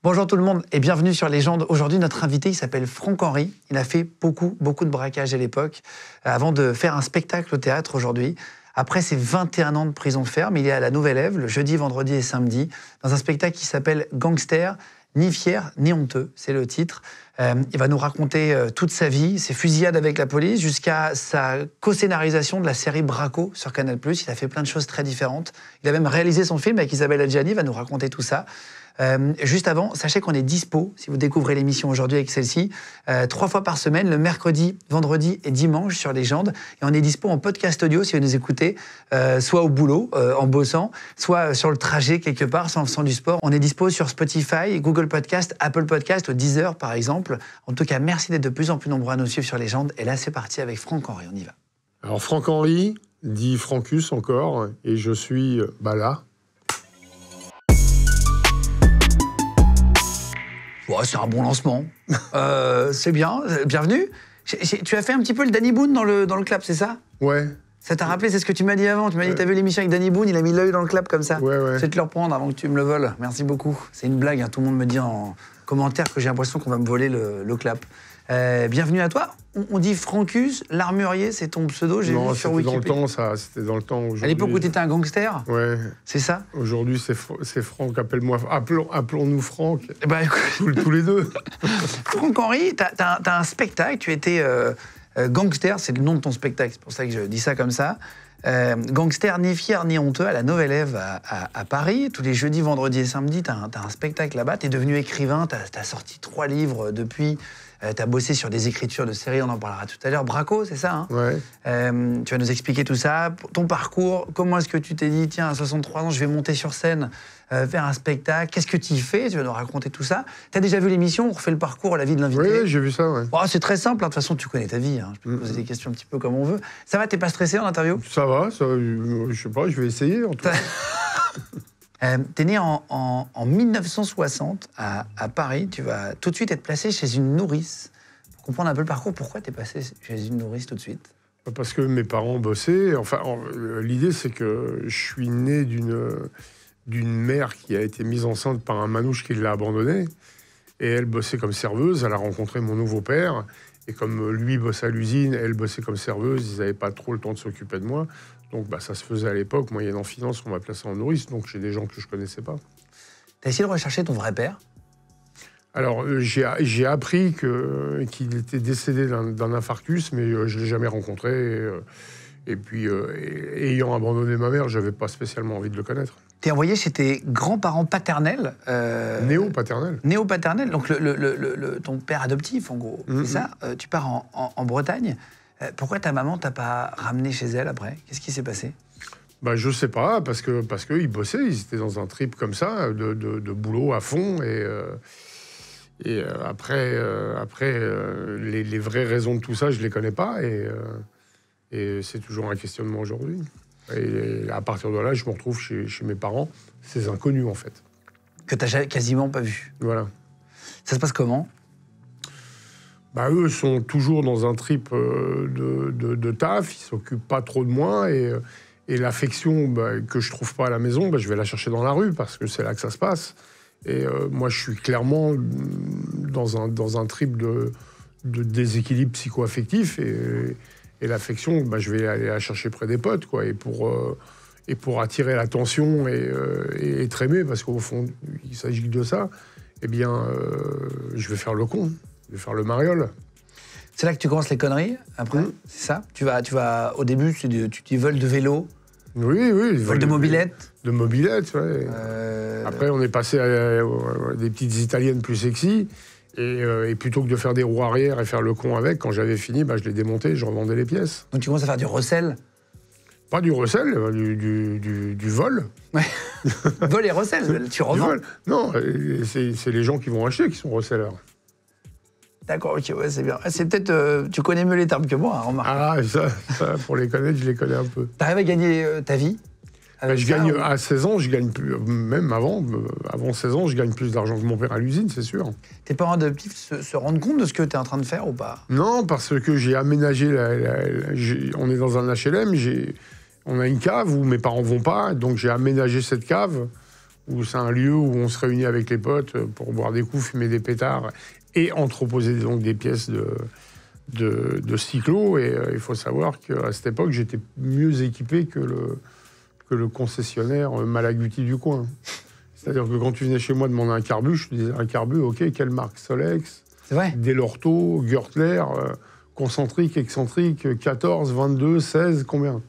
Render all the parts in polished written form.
Bonjour tout le monde et bienvenue sur Légende. Aujourd'hui, notre invité, il s'appelle Franck Henry. Il a fait beaucoup de braquages à l'époque avant de faire un spectacle au théâtre aujourd'hui. Après ses 21 ans de prison ferme, il est à la Nouvelle Ève le jeudi, vendredi et samedi dans un spectacle qui s'appelle Gangster, ni fier ni honteux, c'est le titre. Il va nous raconter toute sa vie, ses fusillades avec la police, jusqu'à sa co-scénarisation de la série Braco sur Canal+. Il a fait plein de choses très différentes. Il a même réalisé son film avec Isabelle Adjani, il va nous raconter tout ça. Juste avant, sachez qu'on est dispo, si vous découvrez l'émission aujourd'hui avec celle-ci, 3 fois par semaine, le mercredi, vendredi et dimanche sur Légende. Et on est dispo en podcast audio si vous nous écoutez, soit au boulot, en bossant, soit sur le trajet quelque part, sans du sport. On est dispo sur Spotify, Google Podcast, Apple Podcast, Deezer par exemple. En tout cas, merci d'être de plus en plus nombreux à nous suivre sur Légende. Et là, c'est parti avec Franck Henry, on y va. Alors Franck Henry, dit Francus encore, et je suis là. Ouais, c'est un bon lancement. C'est bien. Bienvenue. Tu as fait un petit peu le Danny Boone dans le clap, c'est ça? Ouais. Ça t'a rappelé, c'est ce que tu m'as dit avant. Tu m'as dit que tu as vu l'émission avec Danny Boone, il a mis l'œil dans le clap comme ça. Ouais. Je vais te le reprendre avant que tu me le voles. Merci beaucoup. C'est une blague, hein. Tout le monde me dit en commentaire que j'ai l'impression qu'on va me voler le clap. Bienvenue à toi. On dit Francus, l'armurier, c'est ton pseudo, j'ai vu sur Wikipédia. Non, c'était dans le temps. À l'époque où tu étais un gangster? Ouais. C'est ça? Aujourd'hui, c'est Franck, appelons-nous Franck. Bah, écoute, tous les deux. Franck Henry, t'as un spectacle, tu étais gangster, c'est le nom de ton spectacle, c'est pour ça que je dis ça comme ça. Gangster, ni fier ni honteux, à la Nouvelle Ève à Paris. Tous les jeudis, vendredis et samedis, t'as un spectacle là-bas. T'es devenu écrivain, t'as sorti 3 livres depuis. T'as bossé sur des écritures de séries, on en parlera tout à l'heure. Braco, c'est ça, hein? Ouais. Tu vas nous expliquer tout ça, ton parcours. Comment est-ce que tu t'es dit, tiens, à 63 ans, je vais monter sur scène, faire un spectacle. Qu'est-ce que tu y fais? Tu vas nous raconter tout ça. T'as déjà vu l'émission? On refait le parcours, la vie de l'invité? Oui, j'ai vu ça, ouais. Oh, c'est très simple, hein. De toute façon, tu connais ta vie. Hein. Je peux te poser des questions un petit peu comme on veut. Ça va, t'es pas stressé en interview? Ça va, je sais pas, je vais essayer en tout cas. T'es né en 1960 à Paris. Tu vas tout de suite être placé chez une nourrice. Pour comprendre un peu le parcours, pourquoi t'es passé chez une nourrice tout de suite? Parce que mes parents bossaient. Enfin, l'idée, c'est que je suis né d'une mère qui a été mise enceinte par un manouche qui l'a abandonnée. Et elle bossait comme serveuse. Elle a rencontré mon nouveau père. Et comme lui bossait à l'usine, elle bossait comme serveuse. Ils n'avaient pas trop le temps de s'occuper de moi. Donc ça se faisait à l'époque, moyennant finance, on m'a placé en nourrice, donc chez des gens que je ne connaissais pas. T'as essayé de rechercher ton vrai père? Alors, j'ai appris qu'il était décédé d'un infarctus, mais je ne l'ai jamais rencontré. Et puis, ayant abandonné ma mère, je n'avais pas spécialement envie de le connaître. T'es envoyé chez tes grands-parents paternels. Néo-paternels. Néo-paternels, donc ton père adoptif, en gros. C'est ça? Tu pars en Bretagne. Pourquoi ta maman t'a pas ramené chez elle après? Qu'est-ce qui s'est passé? Je sais pas, parce qu'ils bossaient, ils étaient dans un trip comme ça, de boulot à fond, et après, les vraies raisons de tout ça, je les connais pas, et c'est toujours un questionnement aujourd'hui. Et à partir de là, je me retrouve chez mes parents, ces inconnus en fait. Que t'as quasiment pas vu. Voilà. Ça se passe comment? Eux sont toujours dans un trip de taf, ils s'occupent pas trop de moi, et l'affection que je trouve pas à la maison, je vais la chercher dans la rue, parce que c'est là que ça se passe. Et moi, je suis clairement dans un trip de déséquilibre psycho-affectif, et l'affection, je vais aller la chercher près des potes, quoi, et pour attirer l'attention et être aimé, parce qu'au fond, il s'agit de ça, je vais faire le con. Je vais faire le mariole. C'est là que tu commences les conneries, après? C'est ça? Tu vas au début, tu dis vol de vélo? Oui. Vol de mobilette? De mobilette, ouais. Après, on est passé à des petites italiennes plus sexy. Et plutôt que de faire des roues arrière et faire le con avec, quand j'avais fini, je les démontais, je revendais les pièces. Donc tu commences à faire du recel? Pas du recel, du vol. Ouais. Vol et recel, tu revends? Non, c'est les gens qui vont acheter qui sont recellers. D'accord, ok, ouais, c'est bien. C'est peut-être... tu connais mieux les termes que moi, hein, remarque. Ah, ça, pour les connaître, je les connais un peu. T'arrives à gagner ta vie? À 16 ans, je gagne plus... Même avant 16 ans, je gagne plus d'argent que mon père à l'usine, c'est sûr. Tes parents adoptifs se rendent compte de ce que t'es en train de faire ou pas? Non, parce que j'ai aménagé... on est dans un HLM, on a une cave où mes parents vont pas, donc j'ai aménagé cette cave où c'est un lieu où on se réunit avec les potes pour boire des coups, fumer des pétards et entreposer donc des pièces de cyclo. Et il faut savoir qu'à cette époque, j'étais mieux équipé que le concessionnaire Malaguti du coin. C'est-à-dire que quand tu venais chez moi demander un carbu, je te disais un carbu, ok, quelle marque? Solex, Delorto, Görtler, concentrique, excentrique, 14, 22, 16, combien?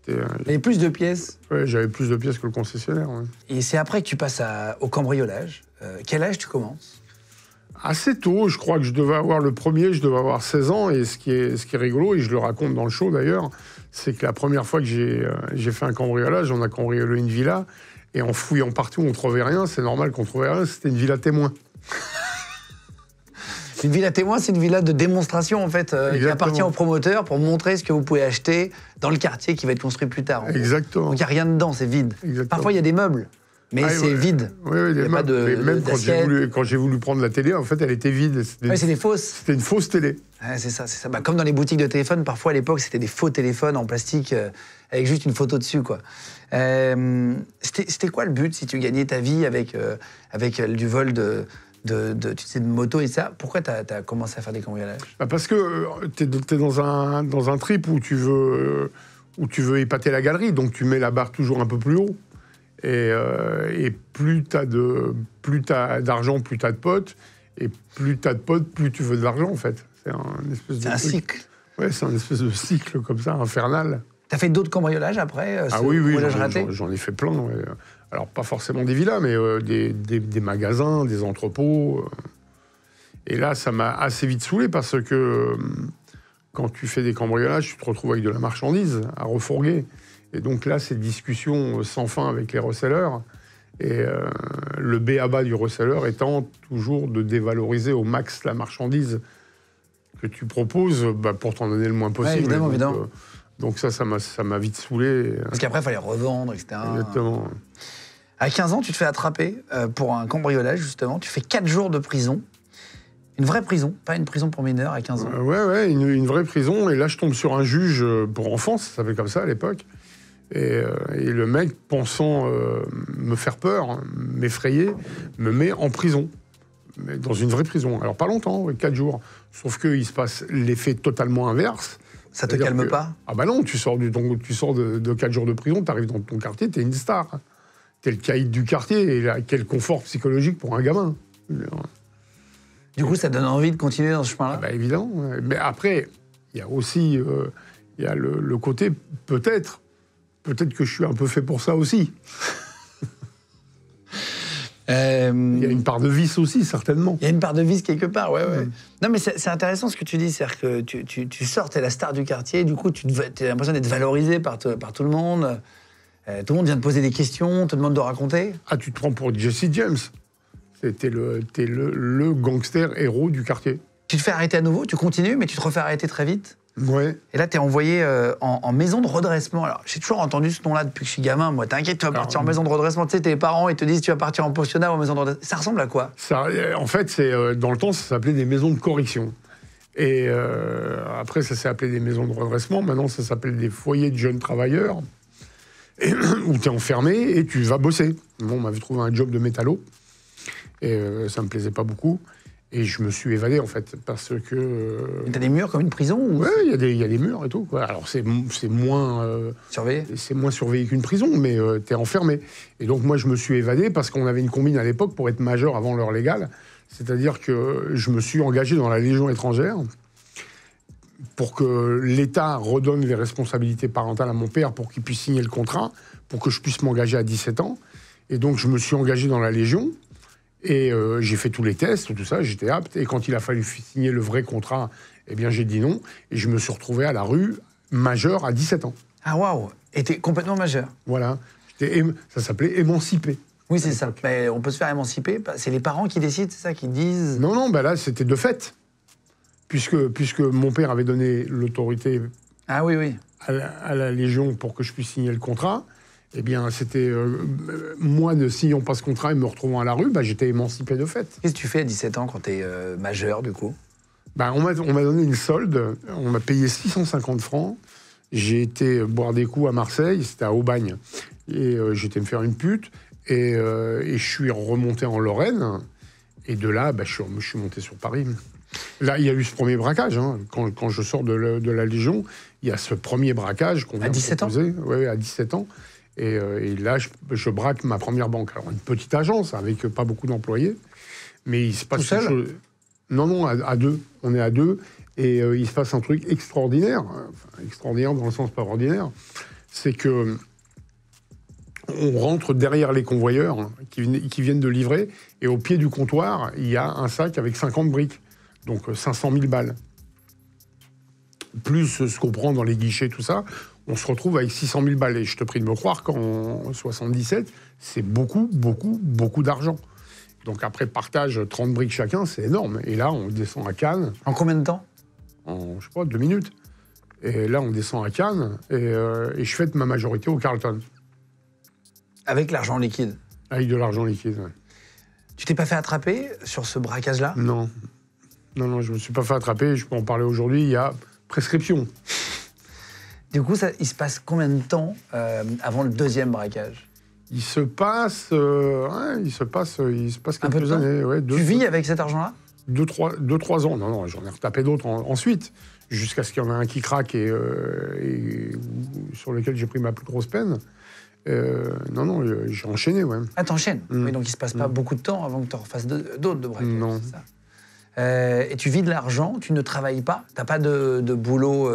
J'avais plus de pièces. Ouais, j'avais plus de pièces que le concessionnaire. Ouais. Et c'est après que tu passes au cambriolage. Quel âge tu commences? Assez tôt, je crois que je devais avoir le premier, je devais avoir 16 ans. Et ce qui est rigolo, et je le raconte dans le show d'ailleurs, c'est que la première fois que j'ai fait un cambriolage, on a cambriolé une villa. Et en fouillant partout, on ne trouvait rien. C'est normal qu'on ne trouvait rien, c'était une villa témoin. Une villa témoin, c'est une villa de démonstration, en fait, qui appartient au promoteur pour montrer ce que vous pouvez acheter dans le quartier qui va être construit plus tard. Exactement. Donc il n'y a rien dedans, c'est vide. Exactement. Parfois, il y a des meubles, mais c'est vide. Oui, il n'y a pas de même quand j'ai voulu prendre la télé, en fait, elle était vide. C'est des fausses. C'était une fausse télé. Ouais, c'est ça. Bah, comme dans les boutiques de téléphone, parfois, à l'époque, c'était des faux téléphones en plastique avec juste une photo dessus, quoi. C'était quoi le but, si tu gagnais ta vie avec du vol de moto et ça? Pourquoi tu as commencé à faire des cambriolages? Parce que tu es dans un trip où tu veux épater la galerie, donc tu mets la barre toujours un peu plus haut. Et plus tu as d'argent, plus tu as de potes. Et plus tu as de potes, plus tu veux de l'argent, en fait. C'est un cycle. Ouais, c'est un espèce de cycle comme ça, infernal. T'as fait d'autres cambriolages après? Oui, j'en ai fait plein. Ouais. Alors, pas forcément des villas, mais des magasins, des entrepôts. Et là, ça m'a assez vite saoulé parce que quand tu fais des cambriolages, tu te retrouves avec de la marchandise à refourguer. Et donc là, c'est discussion sans fin avec les resellers. Et le b.a.-ba du reseller étant toujours de dévaloriser au max la marchandise que tu proposes pour t'en donner le moins possible. Ouais, évidemment. Donc ça m'a vite saoulé. Parce qu'après, il fallait revendre, etc. Exactement. À 15 ans, tu te fais attraper pour un cambriolage, justement. Tu fais 4 jours de prison. Une vraie prison, pas une prison pour mineurs à 15 ans. Ouais, une vraie prison. Et là, je tombe sur un juge pour enfants, ça s'appelait comme ça à l'époque. Et le mec, pensant me faire peur, m'effrayer, me met en prison. Mais dans une vraie prison. Alors, pas longtemps, 4 jours. Sauf qu'il se passe l'effet totalement inverse. Ça te calme pas? Ah bah non, tu sors de 4 jours de prison, tu arrives dans ton quartier, t'es une star. T'es le caïd du quartier, et là, quel confort psychologique pour un gamin. Du coup, ça donne envie de continuer dans ce chemin-là? Bah évidemment. Mais après, il y a aussi le côté, peut-être que je suis un peu fait pour ça aussi. Il y a une part de vice aussi, certainement. Il y a une part de vice quelque part, ouais. Non, mais c'est intéressant ce que tu dis, c'est-à-dire que tu sors, t'es la star du quartier, du coup, tu as l'impression d'être valorisé par tout le monde. Tout le monde vient te poser des questions, te demande de raconter. Ah, tu te prends pour Jesse James. T'es le gangster héros du quartier. Tu te fais arrêter à nouveau, tu continues, mais tu te refais arrêter très vite. Ouais. Et là, t'es envoyé en maison de redressement. Alors, j'ai toujours entendu ce nom-là depuis que je suis gamin. Moi, t'inquiète, tu vas partir en maison de redressement. Tu sais, tes parents, ils te disent, tu vas partir en pensionnat ou en maison de redressement. Ça ressemble à quoi? En fait, dans le temps, ça s'appelait des maisons de correction. Et après, ça s'est appelé des maisons de redressement. Maintenant, ça s'appelle des foyers de jeunes travailleurs, où tu es enfermé et tu vas bosser. Bon, on m'avait trouvé un job de métallo. Et ça me plaisait pas beaucoup. Et je me suis évadé, en fait, parce que... T'as des murs comme une prison ou... Ouais, il y a des murs et tout, quoi. Alors, c'est moins... surveillé? C'est moins surveillé qu'une prison, mais t'es enfermé. Et donc, moi, je me suis évadé parce qu'on avait une combine à l'époque pour être majeur avant l'heure légale. C'est-à-dire que je me suis engagé dans la Légion étrangère pour que l'État redonne les responsabilités parentales à mon père pour qu'il puisse signer le contrat, pour que je puisse m'engager à 17 ans. Et donc, je me suis engagé dans la Légion. Et j'ai fait tous les tests, tout ça, j'étais apte. Et quand il a fallu signer le vrai contrat, eh bien, j'ai dit non. Et je me suis retrouvé à la rue, majeur, à 17 ans. Ah, waouh! Et t'es complètement majeur? Voilà. Ça s'appelait émancipé. Oui, c'est ça. Mais on peut se faire émanciper. C'est les parents qui décident, c'est ça, qui disent... Non, là, c'était de fait. Puisque mon père avait donné l'autorité à la Légion pour que je puisse signer le contrat. Eh bien, c'était moi ne signant pas ce contrat et me retrouvant à la rue, j'étais émancipé de fait. Qu'est-ce que tu fais à 17 ans quand t'es majeur, du coup? On m'a donné une solde, on m'a payé 650 francs. J'ai été boire des coups à Marseille, c'était à Aubagne. Et j'étais me faire une pute. Et je suis remonté en Lorraine. Et de là, je suis monté sur Paris. Là, il y a eu ce premier braquage. Hein. Quand je sors de la Légion, il y a ce premier braquage qu'on vient de proposer. Oui, à 17 ans. Et là, je braque ma première banque. Alors, une petite agence avec pas beaucoup d'employés. Mais il se passe tout seul ? Non, à deux. On est à deux. Et il se passe un truc extraordinaire. Enfin, extraordinaire dans le sens pas ordinaire. C'est que on rentre derrière les convoyeurs qui viennent de livrer. Et au pied du comptoir, il y a un sac avec 50 briques. Donc 500 000 balles. Plus ce qu'on prend dans les guichets, tout ça, on se retrouve avec 600 000 balles. Et je te prie de me croire qu'en 77, c'est beaucoup, beaucoup, beaucoup d'argent. Donc après partage 30 briques chacun, c'est énorme. Et là, on descend à Cannes. En combien de temps ? En, je sais pas, 2 minutes. Et là, on descend à Cannes et je fête ma majorité au Carlton. Avec l'argent liquide ? Avec de l'argent liquide, ouais. Tu t'es pas fait attraper sur ce braquage-là ? Non. Non, je me suis pas fait attraper. Je peux en parler aujourd'hui. Il y a prescription. Du coup, il se passe combien de temps avant le deuxième braquage ? Il se passe quelques années. Ouais, tu vis avec cet argent-là ? 2-3 ans. Non, j'en ai retapé d'autres ensuite, jusqu'à ce qu'il y en ait un qui craque et sur lequel j'ai pris ma plus grosse peine. Non, j'ai enchaîné, ouais. Ah, t'enchaînes. Oui, donc il se passe pas beaucoup de temps avant que tu en refasses d'autres de braquages. Non. C'est ça. Et tu vis de l'argent, tu ne travailles pas, t'as pas de boulot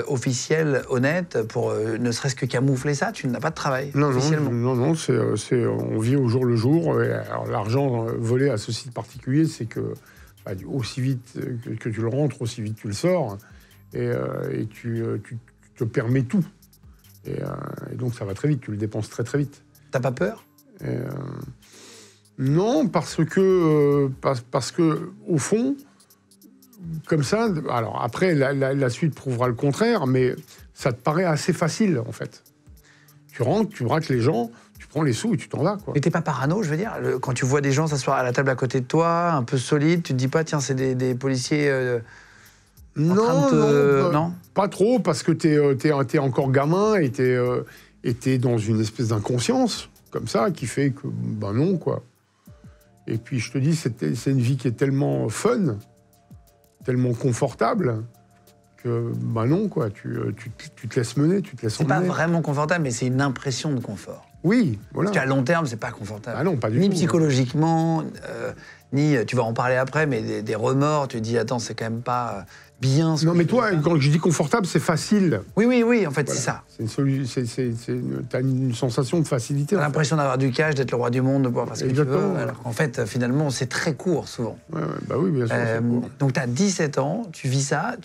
officiel, honnête, pour ne serait-ce que camoufler ça, tu n'as pas de travail officiellement. Non, on vit au jour le jour. Alors, l'argent volé à ce site particulier, c'est que aussi vite que tu le rentres, aussi vite tu le sors, et tu te permets tout. Et donc ça va très vite, tu le dépenses très très vite. T'as pas peur ? Non, parce que au fond, comme ça, alors après la suite prouvera le contraire, mais ça te paraît assez facile en fait. Tu rentres, tu braques les gens, tu prends les sous et tu t'en vas, quoi. Mais t'es pas parano, je veux dire, quand tu vois des gens s'asseoir à la table à côté de toi, un peu solides, tu te dis pas tiens c'est des policiers. Non, pas trop, parce que t'es encore gamin et t'es dans une espèce d'inconscience comme ça qui fait que non, quoi. Et puis je te dis, c'est une vie qui est tellement fun, tellement confortable, que non, quoi. Tu te laisses mener, tu te laisses emmener. C'est pas vraiment confortable, mais c'est une impression de confort. Oui, voilà. Parce qu'à long terme, c'est pas confortable. Ah non, pas du ni tout. Psychologiquement, ni, tu vas en parler après, mais des remords, tu te dis, attends, c'est quand même pas bien ce Non, que mais je toi, quand je dis confortable, c'est facile. Oui, en fait, Voilà. c'est ça. T'as une sensation de facilité. T'as l'impression d'avoir du cash, d'être le roi du monde, de pouvoir faire ce que tu Exactement, veux, ouais. alors qu'en fait, finalement, c'est très court, souvent. Ouais, oui, bien sûr. c'est court. Donc, t'as 17 ans, tu vis ça,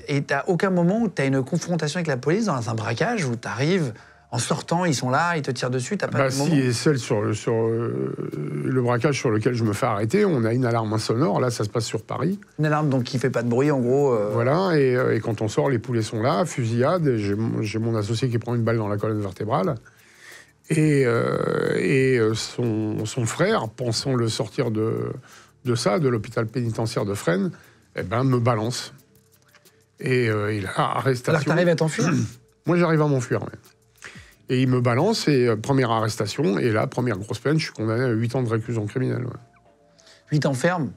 et t'as aucun moment où t'as une confrontation avec la police dans un braquage où t'arrives... En sortant, ils sont là, ils te tirent dessus, t'as pas de moment. Si, et celle sur le braquage sur lequel je me fais arrêter, on a une alarme insonore. Là, ça se passe sur Paris. Une alarme donc qui fait pas de bruit, en gros. Voilà, et quand on sort, les poulets sont là, fusillade. J'ai mon associé qui prend une balle dans la colonne vertébrale. Et son frère, pensant le sortir de l'hôpital pénitentiaire de Fresnes, me balance. Et il a arrestation. Alors que t'arrives à t'enfuir. Moi, j'arrive à m'enfuir, ouais. Et il me balance, et première arrestation, et là, première grosse peine, je suis condamné à 8 ans de réclusion criminelle. Ouais. 8 ans ferme,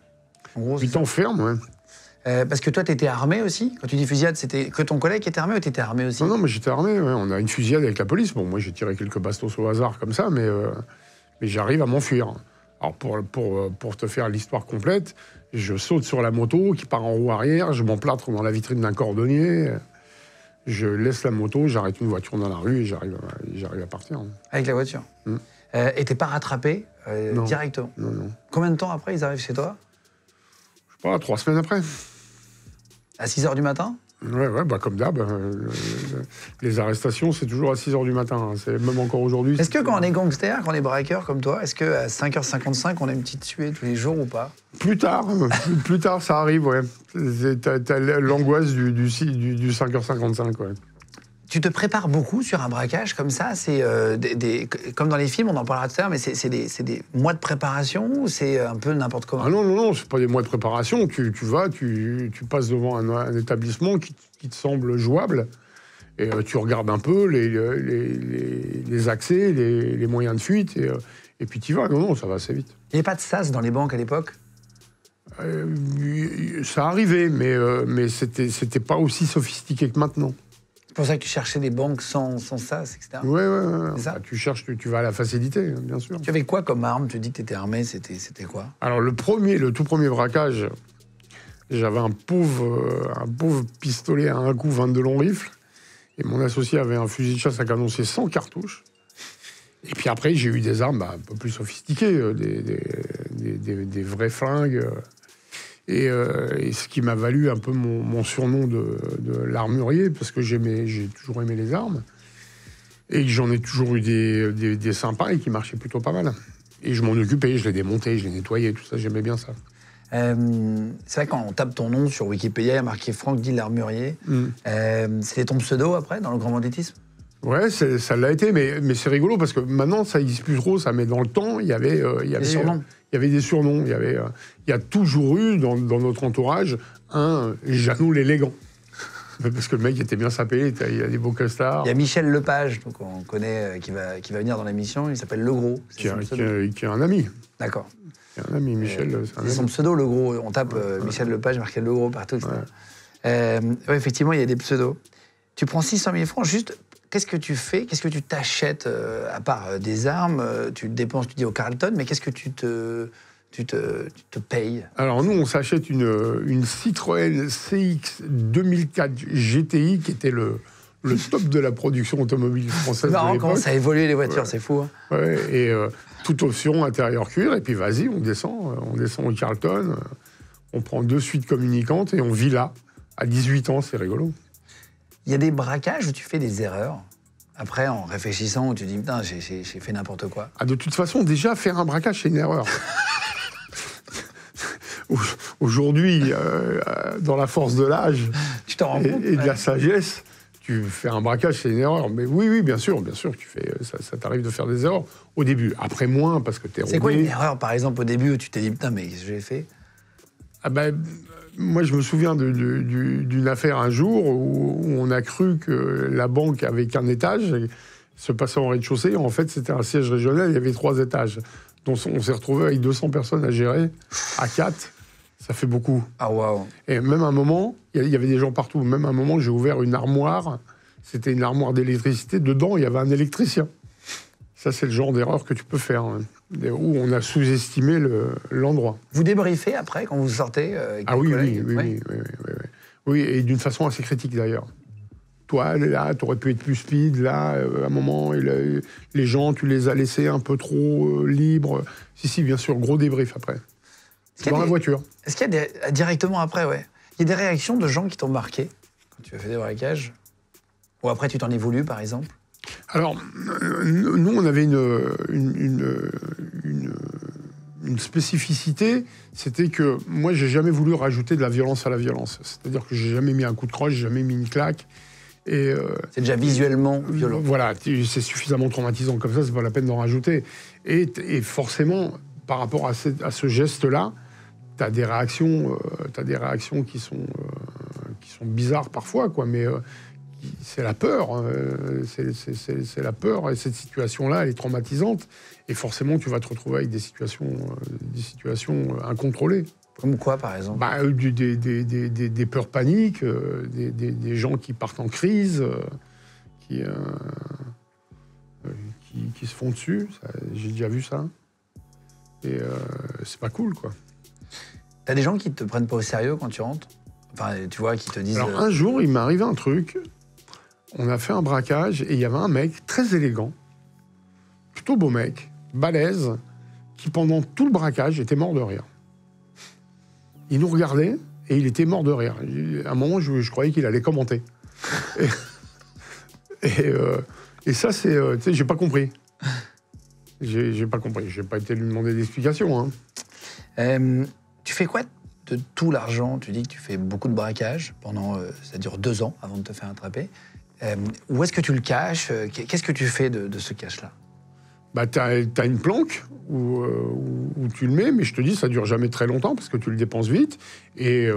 en gros. 8 ans ferme, ouais. Parce que toi, t'étais armé aussi. Quand tu dis fusillade, c'était que ton collègue qui était armé ou t'étais armé aussi? Non, mais j'étais armé, ouais. On a une fusillade avec la police. Bon, moi, j'ai tiré quelques bastos au hasard, comme ça, mais j'arrive à m'enfuir. Alors, pour te faire l'histoire complète, je saute sur la moto qui part en roue arrière, je m'emplâtre dans la vitrine d'un cordonnier... Je laisse la moto, j'arrête une voiture dans la rue et j'arrive à partir. Avec la voiture. Et t'es pas rattrapé directement? Non. Combien de temps après ils arrivent chez toi? Je sais pas, 3 semaines après. À 6h du matin? Ouais, comme d'hab. Les arrestations, c'est toujours à 6h du matin. C'est même encore aujourd'hui. Est-ce que quand on est gangster, quand on est braqueur comme toi, est-ce qu'à 5h55, on a une petite suée tous les jours ou pas? Plus tard, ça arrive, ouais. T'as l'angoisse du 5h55, ouais. Tu te prépares beaucoup sur un braquage comme ça? C'est comme dans les films, on en parlera tout à l'heure, mais c'est des mois de préparation ou c'est un peu n'importe comment? Ah non, c'est pas des mois de préparation. Tu passes devant un établissement qui te semble jouable Et tu regardes un peu les accès, les moyens de fuite, et puis tu y vas. Non, ça va assez vite. Il n'y avait pas de sas dans les banques à l'époque? Ça arrivait, mais c'était pas aussi sophistiqué que maintenant. C'est pour ça que tu cherchais des banques sans sas, etc. Ouais. C'est ça? Bah, tu cherches, tu vas à la facilité, bien sûr. Tu avais quoi comme arme? Tu dis que tu étais armé, c'était quoi? Alors le tout premier braquage, j'avais un pauvre pistolet à un coup 22 longs rifles, et mon associé avait un fusil de chasse à canoncier sans cartouche. Et puis après, j'ai eu des armes un peu plus sophistiquées, des vrais flingues. Et ce qui m'a valu un peu mon surnom de l'armurier, parce que j'ai toujours aimé les armes. Et j'en ai toujours eu des sympas et qui marchaient plutôt pas mal. Et je m'en occupais, je les démontais, je les nettoyais, tout ça, j'aimais bien ça. C'est vrai, quand on tape ton nom sur Wikipédia, il y a marqué Franck Guy l'armurier. C'était ton pseudo après, dans le grand banditisme? Ouais, ça l'a été, mais c'est rigolo parce que maintenant, ça n'existe plus trop, ça. Mais dans le temps, il y avait des surnoms. Il y a toujours eu dans notre entourage un Jeannot l'élégant. Parce que le mec était bien sapé, il a des beaux costards. Il y a Michel Lepage, donc on connaît, qui va venir dans l'émission, il s'appelle Le Gros. Qui est un ami. D'accord. C'est un ami, Michel. C'est son pseudo, Le Gros. On tape Michel Lepage, marqué Le Gros partout, etc. Ouais, effectivement, il y a des pseudos. Tu prends 600 000 francs, juste, qu'est-ce que tu fais? Qu'est-ce que tu t'achètes, à part des armes? Tu dépenses, tu dis, au Carlton, mais qu'est-ce que tu te payes? Alors nous, on s'achète une Citroën CX 2004 GTI, qui était le top de la production automobile française. C'est marrant de comment ça a évolué les voitures, ouais. C'est fou. Hein. Ouais, et toute option intérieur cuir, et puis vas-y, on descend au Carlton, on prend 2 suites communicantes et on vit là. À 18 ans, c'est rigolo. Il y a des braquages où tu fais des erreurs. Après, en réfléchissant, où tu dis, putain, j'ai fait n'importe quoi. Ah, de toute façon, déjà, faire un braquage, c'est une erreur. Aujourd'hui, dans la force de l'âge et de la sagesse, tu fais un braquage, c'est une erreur. Mais oui, bien sûr, tu fais, ça t'arrive de faire des erreurs au début. Après, moins, parce que t'es rodé. C'est quoi une erreur, par exemple, au début, où tu t'es dit, putain, mais qu'est-ce que j'ai fait? Ah ben, moi, je me souviens d'une affaire un jour où on a cru que la banque avait qu'un étage, se passait en rez-de-chaussée. En fait, c'était un siège régional, il y avait 3 étages. Donc, on s'est retrouvé avec 200 personnes à gérer, à 4. Ça fait beaucoup. Ah, waouh. Et même à un moment, il y avait des gens partout. Même à un moment, j'ai ouvert une armoire. C'était une armoire d'électricité. Dedans, il y avait un électricien. Ça, c'est le genre d'erreur que tu peux faire, hein, où on a sous-estimé l'endroit. Vous débriefez après, quand vous sortez Ah oui, oui, et d'une façon assez critique, d'ailleurs. Toi, là, t'aurais pu être plus speed, là, à un moment, les gens, tu les as laissés un peu trop libres. Si, bien sûr, gros débrief après. Dans la voiture. Est-ce qu'il y a directement après, ouais. Il y a des réactions de gens qui t'ont marqué quand tu as fait des braquages? Ou après, tu t'en es voulu, par exemple? Alors, nous, on avait une spécificité, c'était que moi, j'ai jamais voulu rajouter de la violence à la violence. C'est-à-dire que j'ai jamais mis un coup de croche, j'ai jamais mis une claque. C'est déjà visuellement violent. Voilà, c'est suffisamment traumatisant comme ça, c'est pas la peine d'en rajouter. Et forcément, par rapport à ce geste-là, t'as des réactions qui sont bizarres parfois, quoi, mais c'est la peur, hein, c'est la peur, et cette situation-là, elle est traumatisante, et forcément, tu vas te retrouver avec des situations incontrôlées. Comme quoi, par exemple? Des peurs paniques, des gens qui partent en crise, qui se font dessus, j'ai déjà vu ça, et c'est pas cool, quoi. T'as des gens qui te prennent pas au sérieux quand tu rentres? Enfin, tu vois, qui te disent... Alors, un jour, il m'est arrivé un truc. On a fait un braquage et il y avait un mec très élégant, plutôt beau mec, balèze, qui pendant tout le braquage était mort de rire. Il nous regardait et il était mort de rire. À un moment, je croyais qu'il allait commenter. Et ça, c'est... tu sais, j'ai pas compris. J'ai pas compris. J'ai pas été lui demander d'explications. Hein. Tu fais quoi de tout l'argent? Tu dis que tu fais beaucoup de braquages pendant... ça dure 2 ans avant de te faire attraper. Où est-ce que tu le caches? Qu'est-ce que tu fais de ce cash-là? Bah, t'as une planque où tu le mets, mais je te dis, ça dure jamais très longtemps parce que tu le dépenses vite. Et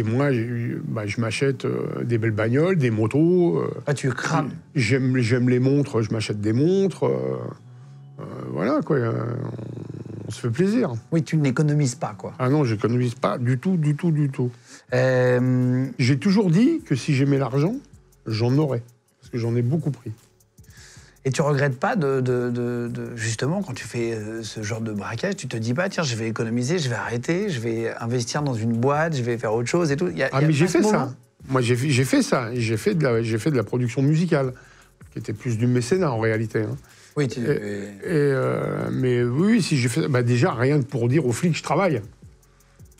moi, je m'achète des belles bagnoles, des motos. Tu crames. J'aime les montres, je m'achète des montres. Voilà, quoi. On se fait plaisir. Oui, tu n'économises pas, quoi. Ah non, j'économise pas du tout. J'ai toujours dit que si j'aimais l'argent, j'en aurais. Parce que j'en ai beaucoup pris. Et tu regrettes pas justement, quand tu fais ce genre de braquage, tu te dis pas, tiens, je vais économiser, je vais arrêter, je vais investir dans une boîte, je vais faire autre chose et tout. Mais j'ai fait ça. Moi, j'ai fait ça. J'ai fait de la production musicale, qui était plus du mécénat en réalité. Hein. Oui, mais oui, si j'ai fait... déjà, rien que pour dire aux flics que je travaille.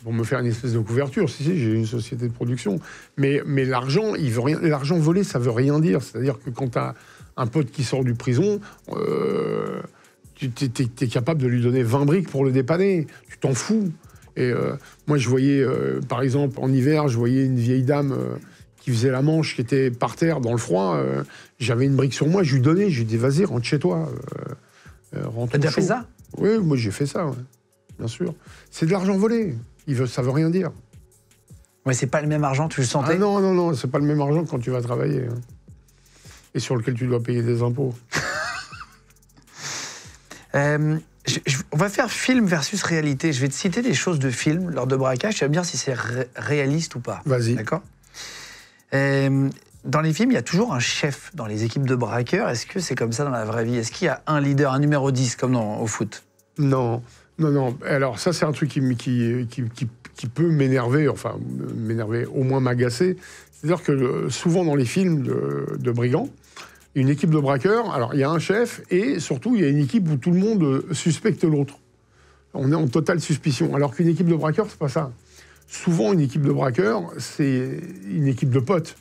Pour me faire une espèce de couverture. Si, j'ai une société de production. Mais l'argent, il veut rien... L'argent volé, ça veut rien dire. C'est-à-dire que quand tu as un pote qui sort du prison, tu es capable de lui donner 20 briques pour le dépanner. Tu t'en fous. Et moi, je voyais, par exemple, en hiver, je voyais une vieille dame... qui faisait la manche, qui était par terre dans le froid, j'avais une brique sur moi, je lui donnais, je lui dis vas-y, rentre chez toi. T'as déjà fait ça? Oui, moi j'ai fait ça, ouais. Bien sûr. C'est de l'argent volé, ça veut rien dire. Ouais, c'est pas le même argent, tu le sentais? Ah non, c'est pas le même argent quand tu vas travailler. Hein. Et sur lequel tu dois payer des impôts. On va faire film versus réalité. Je vais te citer des choses de film lors de braquage, tu vas me dire si c'est réaliste ou pas. Vas-y. D'accord? Dans les films, il y a toujours un chef dans les équipes de braqueurs. Est-ce que c'est comme ça dans la vraie vie? Est-ce qu'il y a un leader, un numéro 10, comme au foot? Non. Alors ça, c'est un truc qui peut m'énerver, enfin m'énerver, au moins m'agacer. C'est-à-dire que souvent dans les films de brigands, une équipe de braqueurs, alors il y a un chef et surtout il y a une équipe où tout le monde suspecte l'autre. On est en totale suspicion. Alors qu'une équipe de braqueurs, c'est pas ça. Souvent, une équipe de braqueurs, c'est une équipe de potes.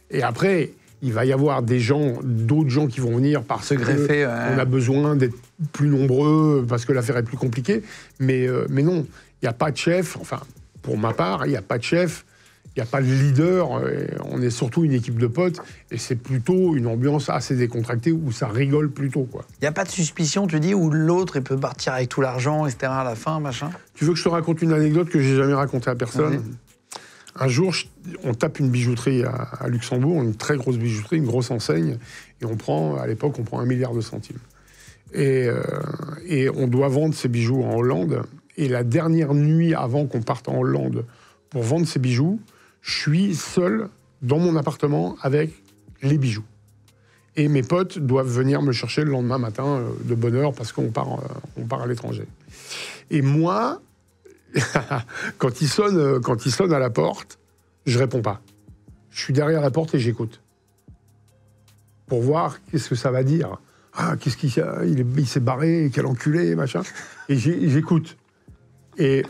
Et après, il va y avoir d'autres gens qui vont venir parce greffer, on a besoin d'être plus nombreux, parce que l'affaire est plus compliquée. Mais non, il n'y a pas de chef. Enfin, pour ma part, il n'y a pas de chef, il n'y a pas de leader. On est surtout une équipe de potes. Et c'est plutôt une ambiance assez décontractée où ça rigole plutôt, quoi. Il n'y a pas de suspicion, tu dis, où l'autre il peut partir avec tout l'argent, etc. à la fin, machin? Tu veux que je te raconte une anecdote que j'ai jamais racontée à personne? Oui. Un jour, on tape une bijouterie à Luxembourg, une très grosse bijouterie, une grosse enseigne, et à l'époque, on prend 1 milliard de centimes. Et on doit vendre ces bijoux en Hollande. Et la dernière nuit avant qu'on parte en Hollande pour vendre ces bijoux, je suis seul dans mon appartement avec les bijoux. Et mes potes doivent venir me chercher le lendemain matin de bonne heure parce qu'on part à l'étranger. Et moi, quand il sonne à la porte, je réponds pas. Je suis derrière la porte et j'écoute. Pour voir qu'est-ce que ça va dire. Ah, il s'est barré, quel enculé, machin. Et j'écoute. Et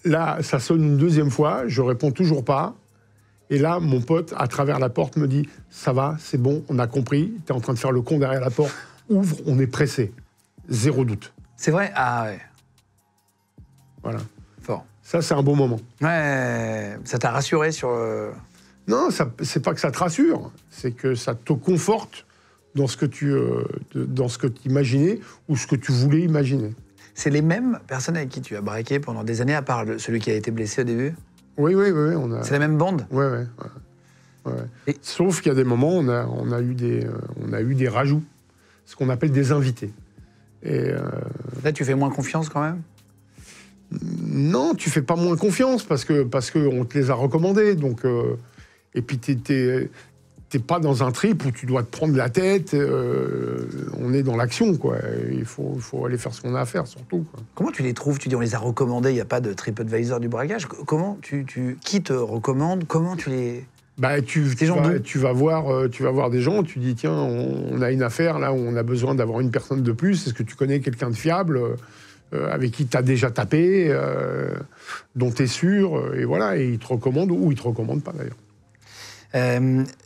là, ça sonne une deuxième fois, je réponds toujours pas. Et là, mon pote, à travers la porte, me dit « Ça va, c'est bon, on a compris, t'es en train de faire le con derrière la porte, ouvre, on est pressé. » Zéro doute. C'est vrai? Ah ouais. Voilà. Fort. Ça, c'est un bon moment. Ouais, ça t'a rassuré sur... Non, c'est pas que ça te rassure, c'est que ça te conforte dans ce que tu imaginais ou ce que tu voulais imaginer. C'est les mêmes personnes avec qui tu as braqué pendant des années, à part celui qui a été blessé au début? Oui. C'est la même bande? Oui. Et... Sauf qu'il y a des moments, on a eu des rajouts, ce qu'on appelle des invités. Et là, tu fais moins confiance quand même? Non, tu fais pas moins confiance parce que on te les a recommandés. Donc, et puis t'es pas dans un trip où tu dois te prendre la tête. On est dans l'action, quoi. Il faut aller faire ce qu'on a à faire, surtout, quoi. Comment tu les trouves? Tu dis on les a recommandés. Il n'y a pas de TripAdvisor du braquage. Comment qui te recommande? Comment tu les... tu vas voir des gens, tu dis tiens, on a une affaire là où on a besoin d'avoir une personne de plus. Est-ce que tu connais quelqu'un de fiable avec qui tu as déjà tapé, dont tu es sûr, et voilà, et ils te recommandent ou ils te recommandent pas d'ailleurs.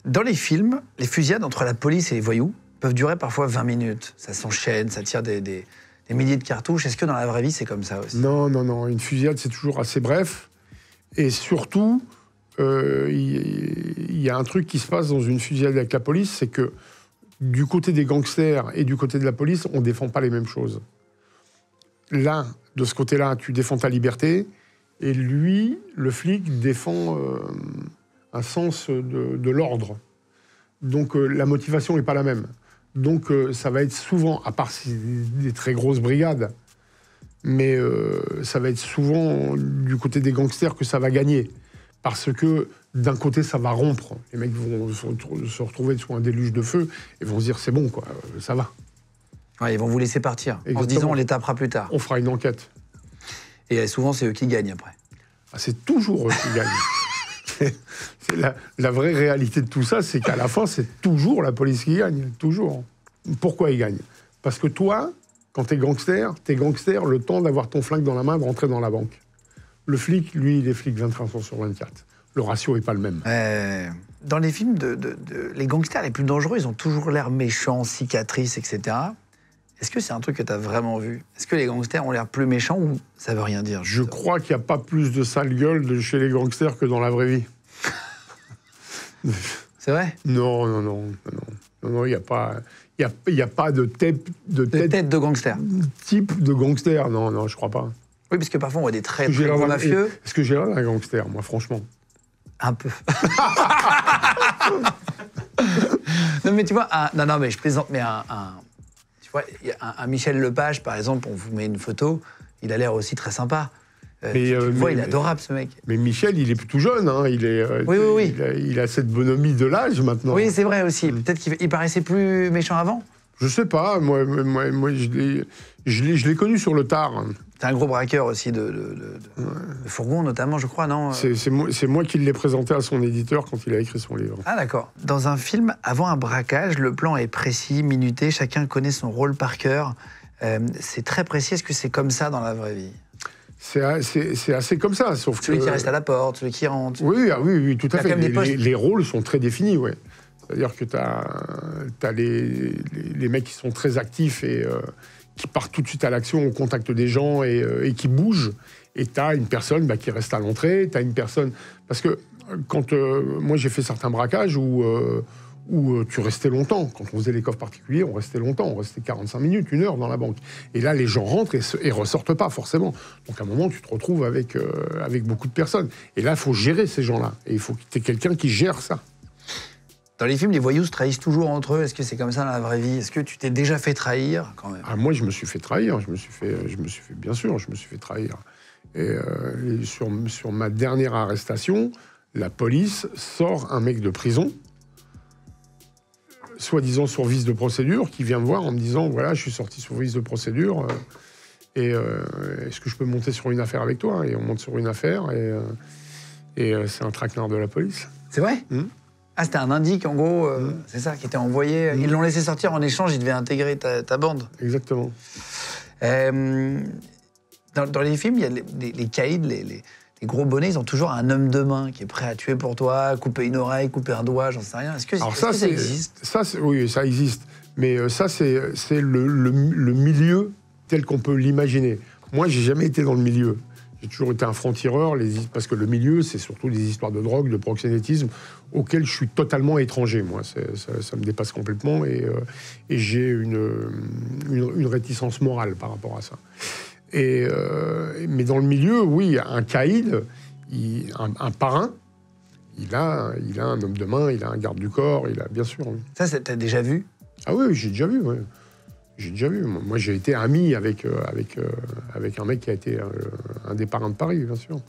Dans les films, les fusillades entre la police et les voyous peuvent durer parfois 20 minutes. Ça s'enchaîne, ça tire des milliers de cartouches. Est-ce que dans la vraie vie, c'est comme ça aussi? Non. Une fusillade, c'est toujours assez bref. Et surtout, il y a un truc qui se passe dans une fusillade avec la police, c'est que du côté des gangsters et du côté de la police, on ne défend pas les mêmes choses. Là, de ce côté-là, tu défends ta liberté, et lui, le flic, défend un sens de l'ordre. Donc la motivation n'est pas la même. Donc ça va être souvent, à part des très grosses brigades, mais ça va être souvent du côté des gangsters que ça va gagner. Parce que d'un côté, ça va rompre. Les mecs vont se retrouver sous un déluge de feu et vont se dire c'est bon, quoi, ça va. Ouais, ils vont vous laisser partir, Exactement. en se disant on les tapera plus tard. On fera une enquête. Et souvent, c'est eux qui gagnent après. Ah, c'est toujours eux qui gagnent. C'est la vraie réalité de tout ça, c'est qu'à la fin, c'est toujours la police qui gagne. Toujours. Pourquoi ils gagnent? Parce que toi, quand t'es gangster le temps d'avoir ton flingue dans la main, de rentrer dans la banque. Le flic, lui, il est flic 24 heures sur 24. Le ratio n'est pas le même. Dans les films, les gangsters les plus dangereux, ils ont toujours l'air méchants, cicatrices, etc. Est-ce que c'est un truc que tu as vraiment vu? Est-ce que les gangsters ont l'air plus méchants ou ça veut rien dire? Je crois qu'il n'y a pas plus de sale gueule chez les gangsters que dans la vraie vie. C'est vrai? Non, il n'y a pas... Il n'y a pas de tête de gangster. Type de gangster, non, je crois pas. Oui, parce que parfois on voit des très gros mafieux. Est-ce que j'ai l'air d'un gangster, moi, franchement? Un peu. Non, mais tu vois, non, mais je plaisante, mais tu vois, un Michel Lepage, par exemple, on vous met une photo, il a l'air aussi très sympa. Tu le vois, il est adorable, ce mec. Mais Michel, il est plutôt jeune, hein. Oui. Il a cette bonhomie de l'âge maintenant. Oui, c'est vrai aussi. Peut-être qu'il paraissait plus méchant avant. Je sais pas, moi je l'ai connu sur le tard. T'es un gros braqueur aussi de fourgons, notamment, je crois, non? C'est moi qui l'ai présenté à son éditeur quand il a écrit son livre. Ah, d'accord. Dans un film, avant un braquage, le plan est précis, minuté, chacun connaît son rôle par cœur. C'est très précis. Est-ce que c'est comme ça dans la vraie vie? C'est assez comme ça, sauf celui que... qui reste à la porte, celui qui rentre. Oui, tout à fait. Les rôles sont très définis, ouais. C'est-à-dire que t'as les mecs qui sont très actifs et qui partent tout de suite à l'action, au contact des gens et qui bougent. Et t'as une personne qui reste à l'entrée, t'as une personne... Parce que quand moi j'ai fait certains braquages où tu restais longtemps. Quand on faisait les coffres particuliers, on restait longtemps. On restait 45 minutes, 1 heure dans la banque. Et là, les gens rentrent et ressortent pas, forcément. Donc, à un moment, tu te retrouves avec beaucoup de personnes. Et là, il faut gérer ces gens-là. Et il faut que tu aies quelqu'un qui gère ça. Dans les films, les voyous se trahissent toujours entre eux. Est-ce que c'est comme ça dans la vraie vie? Est-ce que tu t'es déjà fait trahir, quand même? Ah, moi, je me suis fait trahir. Bien sûr, je me suis fait trahir. Et sur ma dernière arrestation, la police sort un mec de prison, soi-disant sur vice de procédure, qui vient me voir en me disant, voilà, je suis sorti sur vice de procédure, est-ce que je peux monter sur une affaire avec toi? Et on monte sur une affaire, et c'est un traquenard de la police. C'est vrai? Ah, c'était un indique, en gros, c'est ça, qui était envoyé. Ils l'ont laissé sortir en échange, il devait intégrer ta bande. Exactement. Dans les films, il y a les caïds, les gros bonnets, ils ont toujours un homme de main qui est prêt à tuer pour toi, couper une oreille, couper un doigt, j'en sais rien. Est-ce que ça existe? Oui, ça existe. Mais ça, c'est le milieu tel qu'on peut l'imaginer. Moi, j'ai jamais été dans le milieu. J'ai toujours été un franc-tireur, parce que le milieu, c'est surtout des histoires de drogue, de proxénétisme, auxquelles je suis totalement étranger, moi. Ça me dépasse complètement, et j'ai une réticence morale par rapport à ça. Mais dans le milieu, oui, un caïd, un parrain, il a un homme de main, il a un garde du corps, bien sûr. Oui. Ça, t'as déjà vu? Ah oui, j'ai déjà vu, oui. J'ai déjà vu. Moi, j'ai été ami avec un mec qui a été un des parrains de Paris, bien sûr.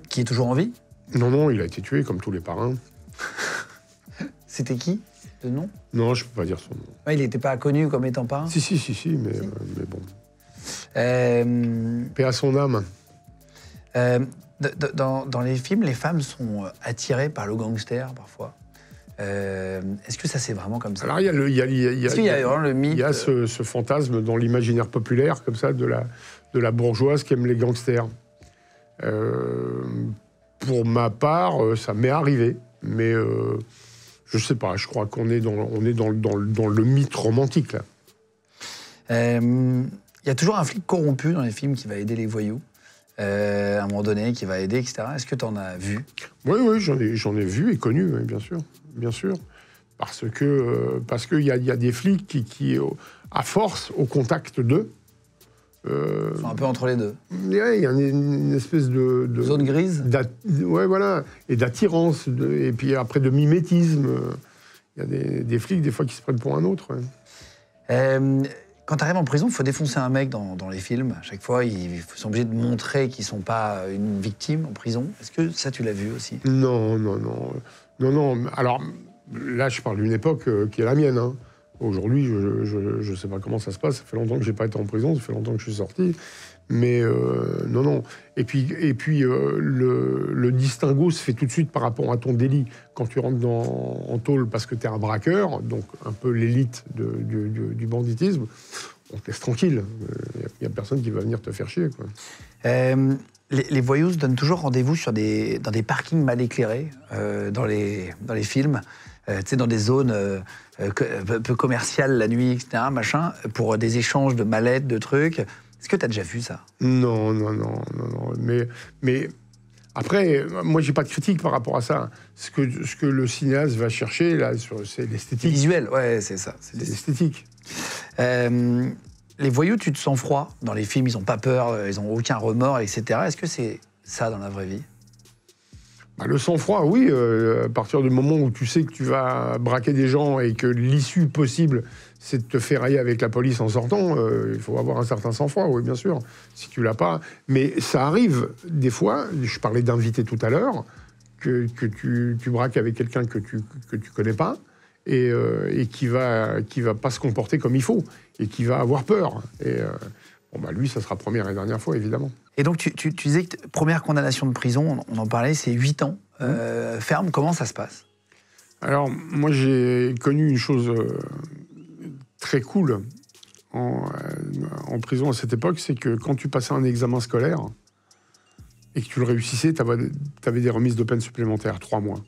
Qui est toujours en vie? Non, il a été tué, comme tous les parrains. C'était qui, de nom? Non, je peux pas dire son nom. Ouais, il n'était pas connu comme étant parrain? Si, mais bon. Paix à son âme. Dans les films, les femmes sont attirées par le gangster, parfois. Est-ce que ça, c'est vraiment comme ça? Alors, il y a vraiment le mythe? Il y a ce fantasme dans l'imaginaire populaire, comme ça, de la bourgeoise qui aime les gangsters. Pour ma part, ça m'est arrivé, mais je sais pas, je crois qu'on est dans le mythe romantique, là. Il y a toujours un flic corrompu dans les films qui va aider les voyous, à un moment donné, qui va aider, etc. Est-ce que tu en as vu? Oui, j'en ai vu et connu, oui, bien sûr. Parce qu'il y a des flics qui, à force, au contact d'eux... sont un peu entre les deux. Ouais, il y a une espèce de zone grise. Ouais, voilà. Et d'attirance, et puis après de mimétisme. Il y a des flics, des fois, qui se prennent pour un autre. Ouais. Quand tu arrives en prison, il faut défoncer un mec dans les films. À chaque fois, ils sont obligés de montrer qu'ils ne sont pas une victime en prison. Est-ce que ça, tu l'as vu aussi? Non. Alors, là, je parle d'une époque qui est la mienne. Hein. Aujourd'hui, je ne sais pas comment ça se passe. Ça fait longtemps que je n'ai pas été en prison, ça fait longtemps que je suis sorti. Mais non. Et puis le distinguo se fait tout de suite par rapport à ton délit. Quand tu rentres en tôle parce que tu es un braqueur, donc un peu l'élite du banditisme, on te laisse tranquille. Il n'y a personne qui va venir te faire chier, quoi. Les voyous se donnent toujours rendez-vous dans des parkings mal éclairés, dans les films, dans des zones peu commerciales la nuit, etc., pour des échanges de mallettes, de trucs. Est-ce que tu as déjà vu ça? Non. Mais après, moi, j'ai pas de critique par rapport à ça. Ce que le cinéaste va chercher, là, c'est l'esthétique. Visuel, ouais, c'est ça. C'est l'esthétique. Les voyous, tu te sens froid. Dans les films, ils n'ont pas peur, ils n'ont aucun remords, etc. Est-ce que c'est ça dans la vraie vie? Le sang-froid, oui. À partir du moment où tu sais que tu vas braquer des gens et que l'issue possible, c'est de te ferrailler avec la police en sortant, il faut avoir un certain sang-froid, oui, bien sûr, si tu l'as pas. Mais ça arrive, des fois, je parlais d'invité tout à l'heure, que tu braques avec quelqu'un que tu connais pas et qui va pas se comporter comme il faut et qui va avoir peur. Et lui, ça sera première et dernière fois, évidemment. Et donc, tu disais que première condamnation de prison, on en parlait, c'est 8 ans. Ferme, comment ça se passe? Alors, moi, j'ai connu une chose très cool en prison à cette époque, c'est que quand tu passais un examen scolaire et que tu le réussissais, tu avais des remises de peine supplémentaires, 3 mois.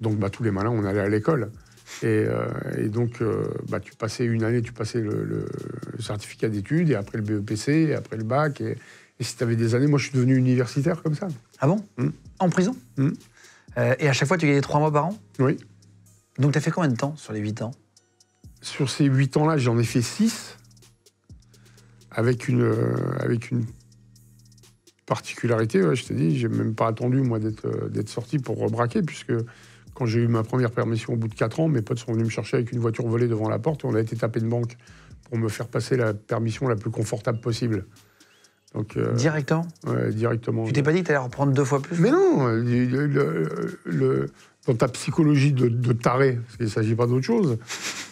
Donc, tous les malins, on allait à l'école. Et donc, tu passais une année, tu passais le certificat d'études, et après le BEPC, et après le bac. Et si tu avais des années, moi, je suis devenu universitaire comme ça. Ah bon? En prison? Et à chaque fois, tu gagnais 3 mois par an? Oui. Donc, tu as fait combien de temps sur les 8 ans? Sur ces 8 ans-là, j'en ai fait 6, avec une particularité. Ouais, je t'ai dit, j'ai même pas attendu, moi, d'être sorti pour rebraquer, puisque quand j'ai eu ma première permission au bout de 4 ans, mes potes sont venus me chercher avec une voiture volée devant la porte et on a été taper une banque pour me faire passer la permission la plus confortable possible. Donc, directement? Ouais, directement. Tu t'es pas dit que tu allais reprendre 2 fois plus? Mais non, dans ta psychologie de taré, parce qu'il ne s'agit pas d'autre chose,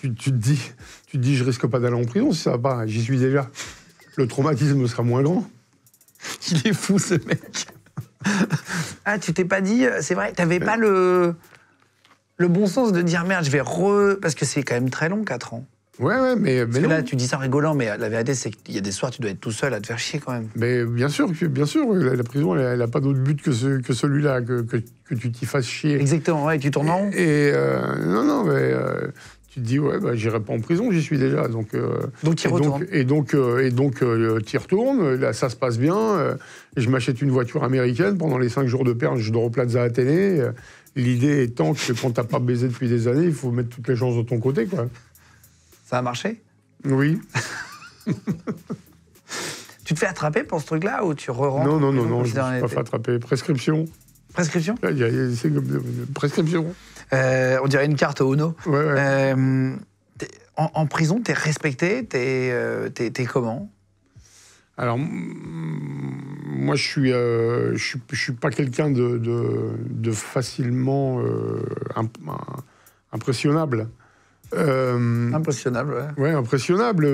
tu te dis, je risque pas d'aller en prison si ça va pas, j'y suis déjà. Le traumatisme sera moins grand. Il est fou, ce mec. Ah, tu t'es pas dit, c'est vrai, t'avais pas le bon sens de dire merde, je vais parce que c'est quand même très long, 4 ans. Ouais, mais Parce que là, tu dis ça en rigolant, mais la vérité, c'est qu'il y a des soirs, tu dois être tout seul à te faire chier quand même. Mais bien sûr, la prison, elle n'a pas d'autre but que celui-là, que tu t'y fasses chier. Exactement, ouais, tu tournes en rond. Non, mais tu te dis, ouais, j'irai pas en prison, j'y suis déjà. Donc tu y retournes. Et donc, tu y retournes, là, ça se passe bien. Je m'achète une voiture américaine pendant les 5 jours de perche, je dors au Plaza Athénée. L'idée étant que quand t'as pas baisé depuis des années, il faut mettre toutes les chances de ton côté, quoi. Ça a marché? Oui. Tu te fais attraper pour ce truc-là ou tu re-rentres? Non, je ne me suis pas fait attraper. Prescription. Prescription? C'est prescription. On dirait une carte au Uno. Ouais. En prison, t'es respecté, t'es comment? Alors, moi, je suis pas quelqu'un de facilement impressionnable. Impressionnable, ouais. Ouais, impressionnable.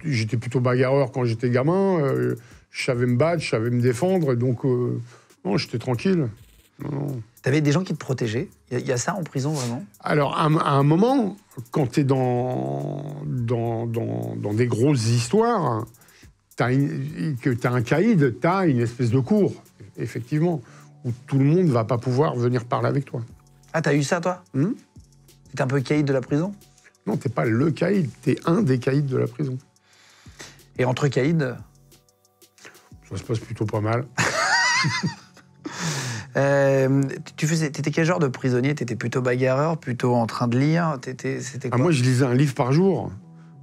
J'étais plutôt bagarreur quand j'étais gamin. Je savais me battre, je savais me défendre. Donc, non, j'étais tranquille. Non. T'avais des gens qui te protégeaient? Il y a ça en prison, vraiment? Alors, à un moment, quand t'es dans des grosses histoires, que t'as un caïd, t'as une espèce de cour, effectivement, où tout le monde va pas pouvoir venir parler avec toi. Ah, t'as eu ça, toi? T'es un peu caïd de la prison? Non, t'es pas le caïd, t'es un des caïds de la prison. Et entre caïds? Ça se passe plutôt pas mal. T'étais quel genre de prisonnier? T'étais plutôt bagarreur, plutôt en train de lire? C'était quoi? Moi, je lisais un livre par jour.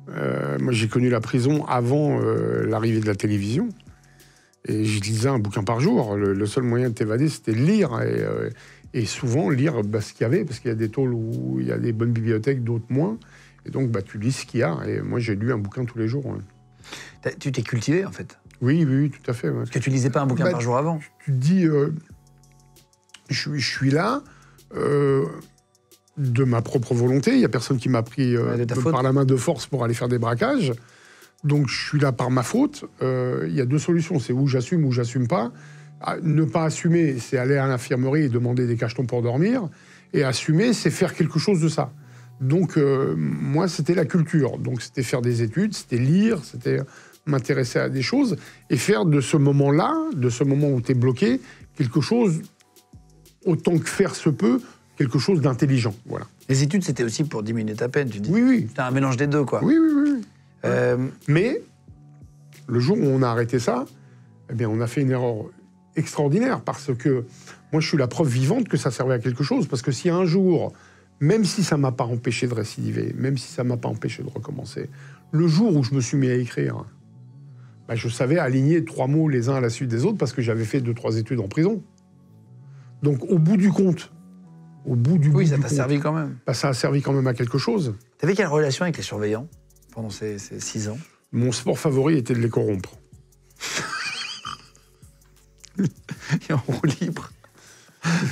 Moi, j'ai connu la prison avant l'arrivée de la télévision. Et je lisais un bouquin par jour. Le seul moyen de t'évader, c'était de lire. Et souvent, lire ce qu'il y avait, parce qu'il y a des tôles où il y a des bonnes bibliothèques, d'autres moins. Et donc, tu lis ce qu'il y a. Et moi, j'ai lu un bouquin tous les jours. Ouais. Tu t'es cultivé, en fait? Oui, tout à fait. Ouais. Parce que tu lisais pas un bouquin par jour avant. Tu te dis, je suis là, de ma propre volonté. Il n'y a personne qui m'a pris par la main de force pour aller faire des braquages. Donc, je suis là par ma faute. Il y a deux solutions. C'est où j'assume pas. Ne pas assumer, c'est aller à l'infirmerie et demander des cachetons pour dormir. Et assumer, c'est faire quelque chose de ça. Donc, moi, c'était la culture. Donc, c'était faire des études, c'était lire, c'était m'intéresser à des choses et faire de ce moment-là, de ce moment où tu es bloqué, quelque chose, autant que faire se peut, quelque chose d'intelligent. Voilà. Les études, c'était aussi pour diminuer ta peine, tu dis? Oui. C'était un mélange des deux, quoi. Oui. Mais, le jour où on a arrêté ça, eh bien, on a fait une erreur extraordinaire parce que moi, je suis la preuve vivante que ça servait à quelque chose. Parce que si un jour, même si ça ne m'a pas empêché de récidiver, même si ça ne m'a pas empêché de recommencer, le jour où je me suis mis à écrire, je savais aligner 3 mots les uns à la suite des autres parce que j'avais fait 2-3 études en prison. Donc, au bout du compte, oui, ça t'a servi quand même. Ça a servi quand même à quelque chose. T'avais quelle relation avec les surveillants pendant ces 6 ans? Mon sport favori était de les corrompre. Et en roue libre.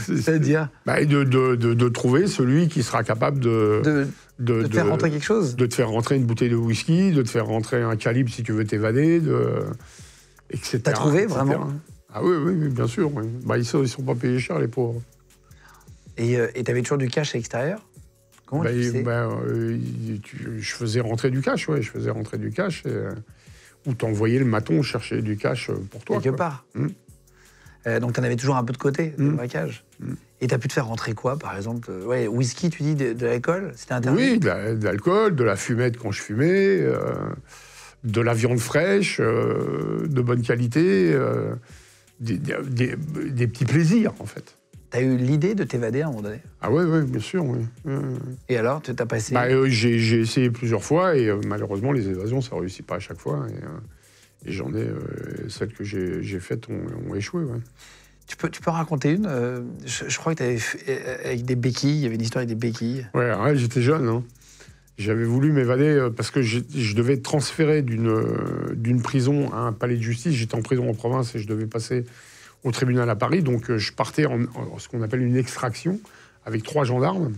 C'est-à-dire de trouver celui qui sera capable de te faire rentrer quelque chose. De te faire rentrer une bouteille de whisky, de te faire rentrer un calibre si tu veux t'évader, etc. T'as trouvé, etc. vraiment? Ah oui, bien sûr. Oui. Ils sont pas payés cher, les pauvres. Et t'avais toujours du cash à l'extérieur? Comment tu faisais? Je faisais rentrer du cash, ouais. Je faisais rentrer du cash. Ou t'envoyais le maton chercher du cash pour toi. Quelque part. Donc t'en avais toujours un peu de côté, de braquage. Et t'as pu te faire rentrer quoi, par exemple? Whisky, tu dis, de l'alcool? C'était interdit? Oui, de l'alcool, de la fumette quand je fumais, de la viande fraîche, de bonne qualité, des petits plaisirs, en fait. T'as eu l'idée de t'évader à un moment donné? Ah oui, bien sûr, oui. Et alors, tu t'as pas essayé? J'ai essayé plusieurs fois et malheureusement, les évasions, ça ne réussit pas à chaque fois. Et j'en ai... celles que j'ai faites ont échoué, ouais. Tu peux raconter une? Je crois que tu avais fait avec des béquilles, il y avait une histoire avec des béquilles. Ouais, j'étais jeune, hein. J'avais voulu m'évader parce que je devais être transféré d'une prison à un palais de justice. J'étais en prison en province et je devais passer au tribunal à Paris. Donc, je partais en ce qu'on appelle une extraction avec 3 gendarmes.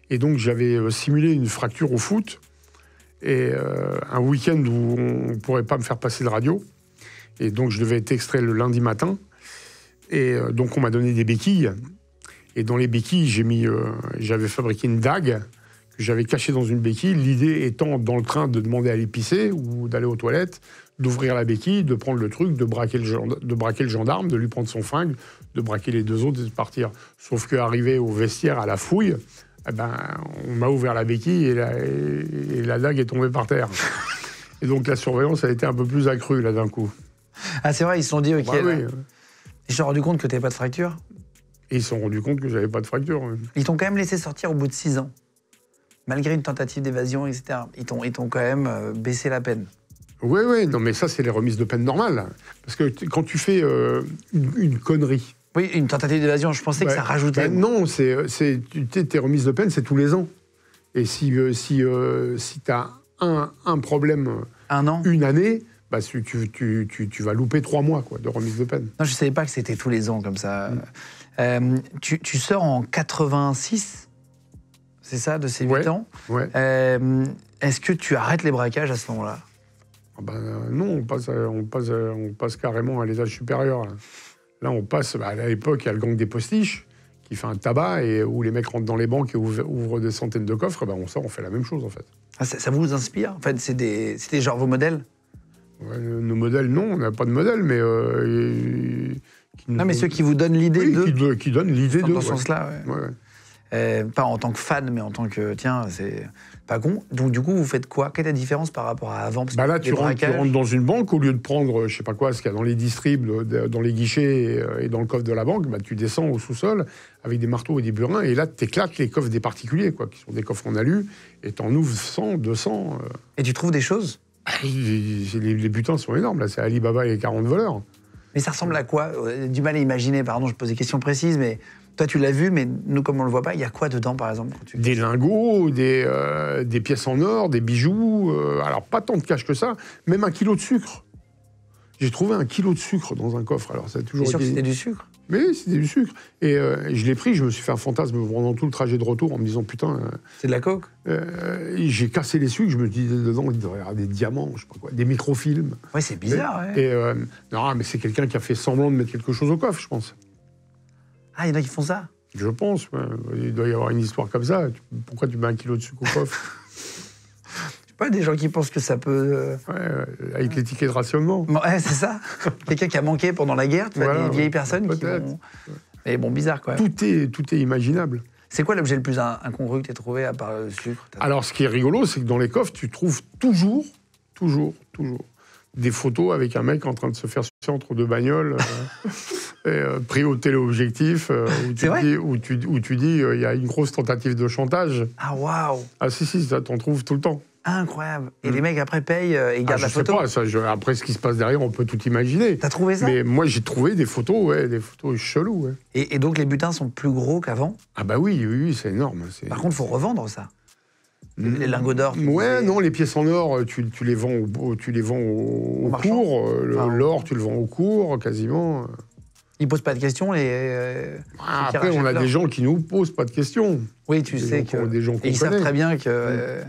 Et donc, j'avais simulé une fracture au foot et un week-end où on ne pourrait pas me faire passer de radio. Et donc, je devais être extrait le lundi matin. Et donc, on m'a donné des béquilles. Et dans les béquilles, j'avais fabriqué une dague que j'avais cachée dans une béquille. L'idée étant, dans le train, de demander à aller pisser ou d'aller aux toilettes, d'ouvrir la béquille, de prendre le truc, de braquer le gendarme, de lui prendre son flingue, de braquer les 2 autres et de partir. Sauf qu'arrivé au vestiaire, à la fouille, on m'a ouvert la béquille et la dague est tombée par terre. Et donc, la surveillance a été un peu plus accrue, là, d'un coup. Ah, c'est vrai, ils se sont dit, OK. Oui. Ils se sont rendus compte que tu n'avais pas de fracture? Et ils se sont rendus compte que j'avais pas de fracture. Oui. Ils t'ont quand même laissé sortir au bout de 6 ans. Malgré une tentative d'évasion, etc. Ils t'ont quand même baissé la peine. Oui, non, mais ça, c'est les remises de peine normales. Parce que quand tu fais une connerie... Oui, une tentative d'évasion, je pensais que ça rajoutait... non, tes remises de peine, c'est tous les ans. Et si tu as un problème... Un an? Une année... tu vas louper 3 mois quoi, de remise de peine. Non, je ne savais pas que c'était tous les ans comme ça. Tu sors en 86, c'est ça, de ces 8 ans? Ouais. Est-ce que tu arrêtes les braquages à ce moment-là? Non, on passe carrément à l'étage supérieur. Là, on passe... à l'époque, il y a le gang des postiches qui fait un tabac et où les mecs rentrent dans les banques et ouvrent des centaines de coffres. On sort, on fait la même chose, en fait. Ah, ça vous inspire? En fait, c'était genre vos modèles? Ouais, nos modèles, non, on n'a pas de modèle, mais... mais ceux qui vous donnent l'idée d'eux. Qui donnent l'idée d'eux. Dans ce sens-là, ouais. Pas en tant que fan, mais en tant que, tiens, Pas con. Donc, du coup, vous faites quoi? Quelle est la différence par rapport à avant? Parce que Là, tu rentres dans une banque, au lieu de prendre, je sais pas quoi, ce qu'il y a dans les distribs, dans les guichets et dans le coffre de la banque, tu descends au sous-sol avec des marteaux et des burins, et là, tu éclates les coffres des particuliers, quoi, qui sont des coffres en alu, et tu en ouvres 100, 200. Et tu trouves des choses? Les butins sont énormes, là, c'est Alibaba et les 40 voleurs. Mais ça ressemble à quoi? Du mal à imaginer, pardon, je pose des questions précises, mais toi, tu l'as vu, mais nous, comme on le voit pas, il y a quoi dedans, par exemple? Des lingots, des pièces en or, des bijoux, alors pas tant de cash que ça, même 1 kilo de sucre. J'ai trouvé 1 kilo de sucre dans un coffre, alors ça a toujours été... sûr été... que c'était du sucre? Mais oui, c'était du sucre. Et je l'ai pris, je me suis fait un fantasme pendant tout le trajet de retour en me disant, putain... c'est de la coke? J'ai cassé les sucres, je me disais dedans, il devrait y avoir des diamants, je sais pas quoi, des microfilms. Ouais, c'est bizarre, ouais. Non, mais c'est quelqu'un qui a fait semblant de mettre quelque chose au coffre, je pense. Ah, il y en a qui font ça? Je pense, ouais. Il doit y avoir une histoire comme ça. Pourquoi tu mets 1 kilo de sucre au coffre? Je sais pas, des gens qui pensent que ça peut... avec les tickets de rationnement. Ouais, c'est ça. Quelqu'un qui a manqué pendant la guerre, tu vois, des vieilles personnes qui peut-être. vont... Mais bon, bizarre, quoi. Tout est imaginable. C'est quoi l'objet le plus incongru que tu as trouvé, à part le sucre? Alors, ce qui est rigolo, c'est que dans les coffres, tu trouves toujours des photos avec un mec en train de se faire sucer entre deux bagnoles, pris au téléobjectif, où tu dis il y a une grosse tentative de chantage. Ah, waouh! Ah si, ça t'en trouves tout le temps. Incroyable. Et les mecs, après, payent et gardent la photo? Je sais pas, après, ce qui se passe derrière, on peut tout imaginer. T'as trouvé ça? Mais moi, j'ai trouvé des photos cheloues. Ouais. Et donc, les butins sont plus gros qu'avant? Ah bah oui, c'est énorme. Par contre, il faut revendre ça. Les lingots d'or. Ouais, non, les pièces en or, tu les vends au cours. L'or, tu le vends au cours, quasiment. Ils posent pas de questions, après, on a des gens qui nous posent pas de questions. Oui, tu sais que... Des gens qu'on connaît. Ils savent très bien que...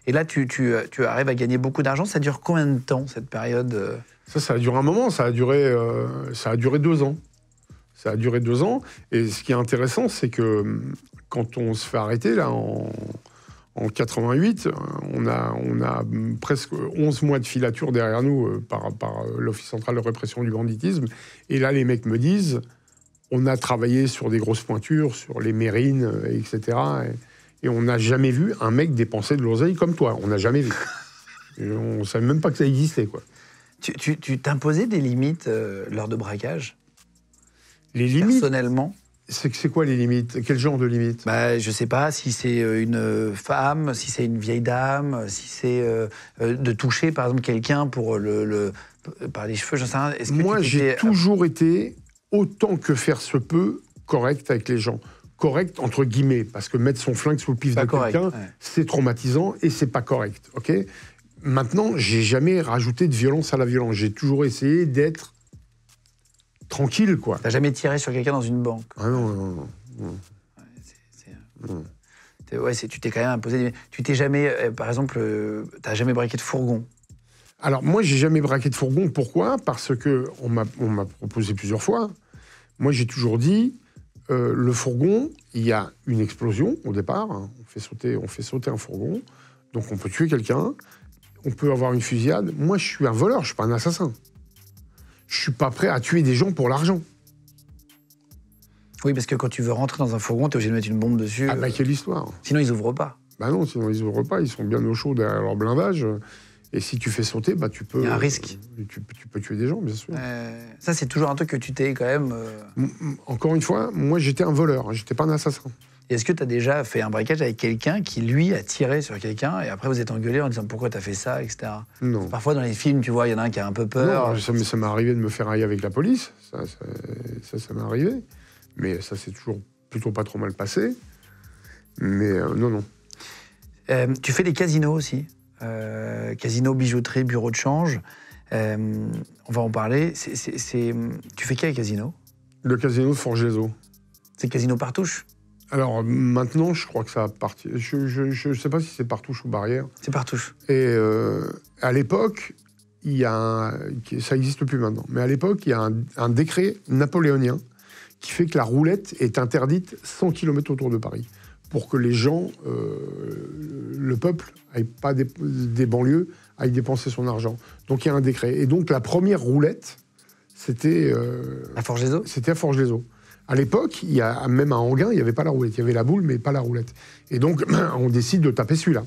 Et là, tu arrives à gagner beaucoup d'argent. Ça dure combien de temps, cette période? Ça a duré un moment. Ça a duré 2 ans. Ça a duré 2 ans. Et ce qui est intéressant, c'est que quand on se fait arrêter, là, en 88, on a presque 11 mois de filature derrière nous par l'Office central de répression du banditisme. Et là, les mecs me disent, on a travaillé sur des grosses pointures, sur les mérines, etc. Et on n'a jamais vu un mec dépenser de l'oseille comme toi. On n'a jamais vu. On ne savait même pas que ça existait, quoi. Tu t'imposais des limites lors de braquage? Les limites? Personnellement? C'est quoi les limites? Quel genre de limites? Je sais pas, si c'est une femme, si c'est une vieille dame, si c'est de toucher, par exemple, quelqu'un par les cheveux, j'en sais rien. Moi, j'ai toujours été, autant que faire se peut, correct avec les gens. Correct, entre guillemets, parce que mettre son flingue sous le pif de quelqu'un, c'est traumatisant et c'est pas correct, ok? Maintenant, j'ai jamais rajouté de violence à la violence. J'ai toujours essayé d'être tranquille, quoi. T'as jamais tiré sur quelqu'un dans une banque? Ah non. Tu t'es quand même imposé... Tu t'es jamais, par exemple, t'as jamais braqué de fourgon? Alors, moi, j'ai jamais braqué de fourgon. Pourquoi? Parce que on m'a proposé plusieurs fois. Moi, j'ai toujours dit... le fourgon, il y a une explosion au départ. Hein. On fait sauter un fourgon. Donc on peut tuer quelqu'un. On peut avoir une fusillade. Moi, je suis un voleur, je suis pas un assassin. Je suis pas prêt à tuer des gens pour l'argent. Oui, parce que quand tu veux rentrer dans un fourgon, t'es obligé de mettre une bombe dessus. Ah bah quelle histoire. Sinon, ils ouvrent pas. Bah non, sinon ils ouvrent pas. Ils sont bien au chaud derrière leur blindage. Et si tu fais sauter, bah tu peux... Il y a un risque. Tu peux tuer des gens, bien sûr. Ça, c'est toujours un truc que tu t'es quand même... Encore une fois, moi, j'étais un voleur. J'étais pas un assassin. Est-ce que tu as déjà fait un braquage avec quelqu'un qui, lui, a tiré sur quelqu'un et après vous êtes engueulé en disant pourquoi tu as fait ça, etc. Non. Parfois, dans les films, tu vois, il y en a un qui a un peu peur. Non, ça m'est arrivé de me faire haïr avec la police. Ça m'est arrivé. Mais ça s'est toujours plutôt pas trop mal passé. Mais non. Tu fais des casinos aussi. Casino, bijouterie, bureau de change. On va en parler. Tu fais quel casino? Le casino de Forges-les-Eaux. C'est casino par touche? Alors maintenant, je crois que ça a parti. Je sais pas si c'est par touche ou barrière. C'est par touche. Et à l'époque, ça n'existe plus maintenant. Mais à l'époque, il y a un décret napoléonien qui fait que la roulette est interdite 100 km autour de Paris, pour que les gens, le peuple, pas des banlieues, aille dépenser son argent. Donc il y a un décret. Et donc la première roulette, c'était... à Forges-les-Eaux? C'était à Forges-les-Eaux. À l'époque, il y a même à Enghien, il n'y avait pas la roulette. Il y avait la boule, mais pas la roulette. Et donc, on décide de taper celui-là.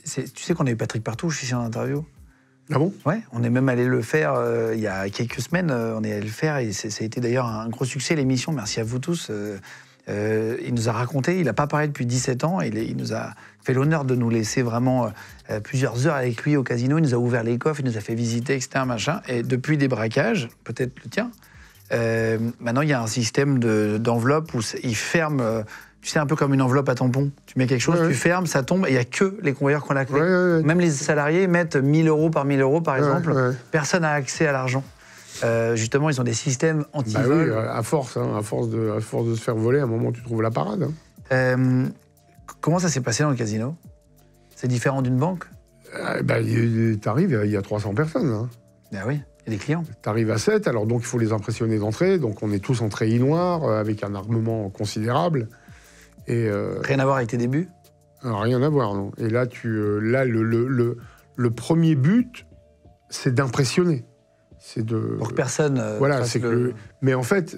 Tu sais qu'on a eu Patrick Partouche ici en interview? Ah bon? Ouais, on est même allé le faire il y a quelques semaines. On est allé le faire et ça a été d'ailleurs un gros succès, l'émission. Merci à vous tous. Il nous a raconté, il n'a pas parlé depuis 17 ans. Il nous a fait l'honneur de nous laisser vraiment plusieurs heures avec lui au casino. Il nous a ouvert les coffres, il nous a fait visiter, etc. Machin. Et depuis des braquages, peut-être le tien, maintenant il y a un système d'enveloppe où il ferme. Tu sais, un peu comme une enveloppe à tampon. Tu mets quelque chose, tu fermes, ça tombe, et il n'y a que les convoyeurs qui ont la clé. Même les salariés mettent 1 000 € par 1 000 €, par exemple. Personne n'a accès à l'argent. Justement, ils ont des systèmes anti-vol. Bah oui, à force de se faire voler, à un moment, tu trouves la parade. Comment ça s'est passé dans le casino? C'est différent d'une banque? T'arrives, il y a 300 personnes. Hein. Ben oui, il y a des clients. T'arrives à 7, alors donc il faut les impressionner d'entrée. Donc on est tous en treillis noir, avec un armement considérable. Rien à voir avec tes débuts? Rien à voir, non. Et là, le premier but, c'est d'impressionner. C'est de. Pour que personne. Voilà, c'est que. Mais en fait,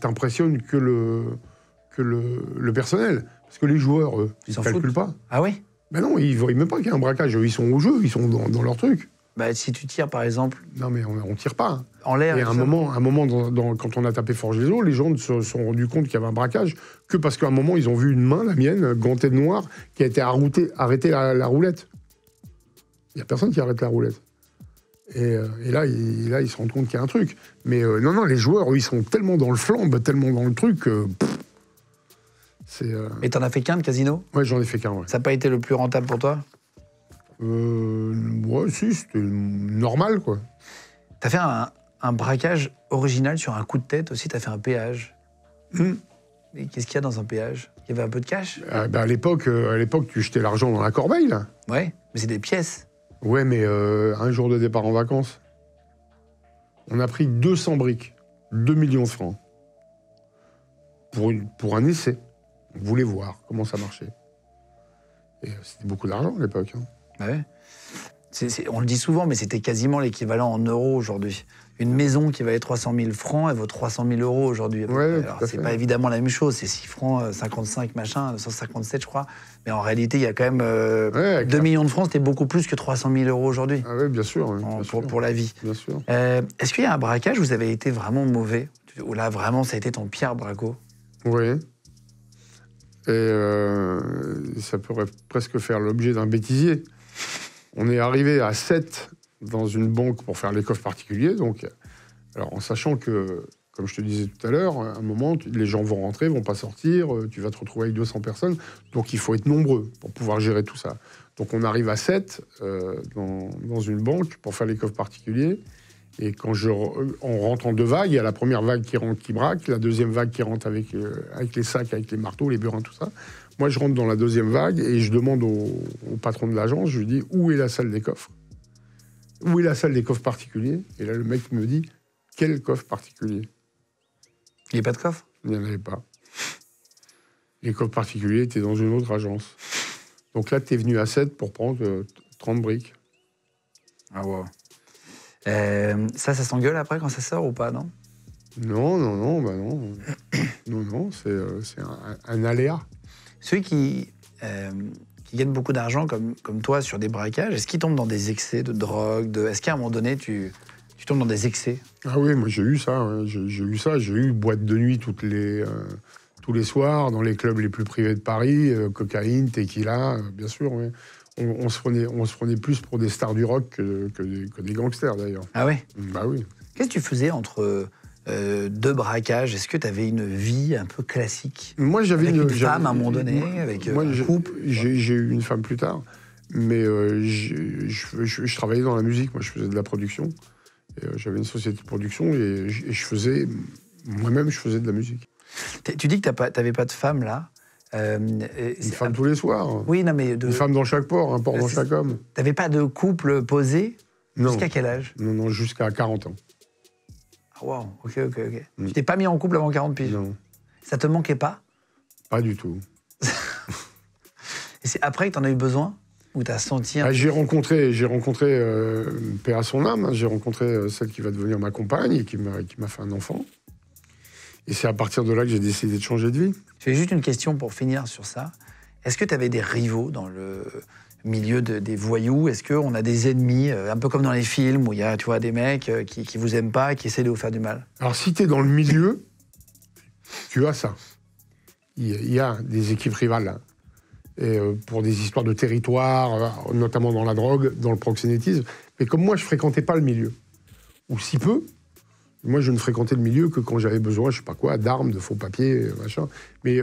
t'impressionnes que le personnel. Parce que les joueurs, eux, ils ne calculent pas. Ah oui? Ben non, ils ne voient même pas qu'il y a un braquage. Ils sont au jeu, ils sont dans leur truc. Bah, si tu tires, par exemple. Non, mais on ne tire pas. En l'air. Et à un moment quand on a tapé Forge-les-Eaux, les gens ne se sont rendus compte qu'il y avait un braquage que parce qu'à un moment, ils ont vu une main, la mienne, gantée de noir, qui a été arrêter la roulette. Il n'y a personne qui arrête la roulette. Et là, ils se rendent compte qu'il y a un truc. Mais non, les joueurs, eux, ils sont tellement dans le flambe, tellement dans le truc que... Et t'en as fait qu'un de casino? Ouais, j'en ai fait qu'un, ouais. Ça n'a pas été le plus rentable pour toi? Ouais, si, c'était normal, quoi. T'as fait un braquage original sur un coup de tête aussi, t'as fait un péage. Et qu'est-ce qu'il y a dans un péage? Il y avait un peu de cash? À l'époque, tu jetais l'argent dans la corbeille, là. Ouais, mais c'est des pièces. Ouais, mais un jour de départ en vacances, on a pris 200 briques, 2 millions de francs, pour un essai. On voulait voir comment ça marchait. Et c'était beaucoup d'argent à l'époque. Hein. Ouais. On le dit souvent, mais c'était quasiment l'équivalent en euros aujourd'hui. Une maison qui valait 300 000 francs, elle vaut 300 000 € aujourd'hui. Ouais, alors, c'est pas évidemment la même chose, c'est 6 francs, 55 machin, 157 je crois. Mais en réalité, il y a quand même 2 millions de francs, c'était beaucoup plus que 300 000 € aujourd'hui. Ah oui, bien sûr. Pour la vie. Bien sûr. Est-ce qu'il y a un braquage où vous avez été vraiment mauvais? Où là, vraiment, ça a été ton pire braco? Oui. Et ça pourrait presque faire l'objet d'un bêtisier. On est arrivé à 7 dans une banque pour faire les coffres particuliers. Donc, alors, en sachant que, comme je te disais tout à l'heure, à un moment, les gens vont rentrer, vont pas sortir, tu vas te retrouver avec 200 personnes. Donc, il faut être nombreux pour pouvoir gérer tout ça. Donc, on arrive à 7 dans une banque pour faire les coffres particuliers. Et quand on rentre en 2 vagues, il y a la première vague qui rentre, qui braque, la deuxième vague qui rentre avec les sacs, avec les marteaux, les burins, tout ça. Moi, je rentre dans la deuxième vague et je demande au patron de l'agence, je lui dis, où est la salle des coffres? Où est la salle des coffres particuliers? Et là, le mec me dit, quel coffre particulier? Il n'y a pas de coffre? Il n'y en avait pas. Les coffres particuliers étaient dans une autre agence. Donc là, tu es venu à 7 pour prendre 30 briques. Ah wow. Ça s'engueule après quand ça sort ou pas, non? Non, bah non. Non, c'est un aléa. Ceux qui gagnent beaucoup d'argent comme toi sur des braquages, est-ce qu'ils tombent dans des excès de drogue? Est-ce qu'à un moment donné, tu tombes dans des excès? Ah oui, moi j'ai eu ça. Hein. J'ai eu boîte de nuit tous les soirs, dans les clubs les plus privés de Paris, cocaïne, tequila, bien sûr. Oui. On se prenait plus pour des stars du rock que des gangsters, d'ailleurs. Ah ouais? Bah oui. Qu'est-ce que tu faisais entre 2 braquages? Est-ce que tu avais une vie un peu classique? Moi, j'avais une femme à un moment donné, avec un couple? J'ai eu une femme plus tard, mais je travaillais dans la musique. Moi, je faisais de la production. J'avais une société de production et moi-même, je faisais de la musique. Tu dis que tu n'avais pas de femme, là? Une femme tous les soirs. Oui, non, mais... Une femme dans chaque port, un port dans chaque homme. T'avais pas de couple posé? Non. Jusqu'à quel âge? Non, jusqu'à 40 ans. Ah, wow, ok. Tu t'es pas mis en couple avant 40 piges? Non. Ça te manquait pas? Pas du tout. Et c'est après que t'en as eu besoin? Ou t'as senti J'ai rencontré, paix à son âme, j'ai rencontré celle qui va devenir ma compagne et qui m'a fait un enfant. Et c'est à partir de là que j'ai décidé de changer de vie. J'ai juste une question pour finir sur ça. Est-ce que tu avais des rivaux milieu des voyous? Est-ce qu'on a des ennemis, un peu comme dans les films, où il y a, tu vois, des mecs qui vous aiment pas, qui essaient de vous faire du mal? Alors, si tu es dans le milieu, tu as ça. Il y a des équipes rivales, hein. Et pour des histoires de territoire, notamment dans la drogue, dans le proxénétisme. Mais comme moi, je fréquentais pas le milieu, ou si peu, moi, je ne fréquentais le milieu que quand j'avais besoin, je sais pas quoi, d'armes, de faux papiers, machin. Mais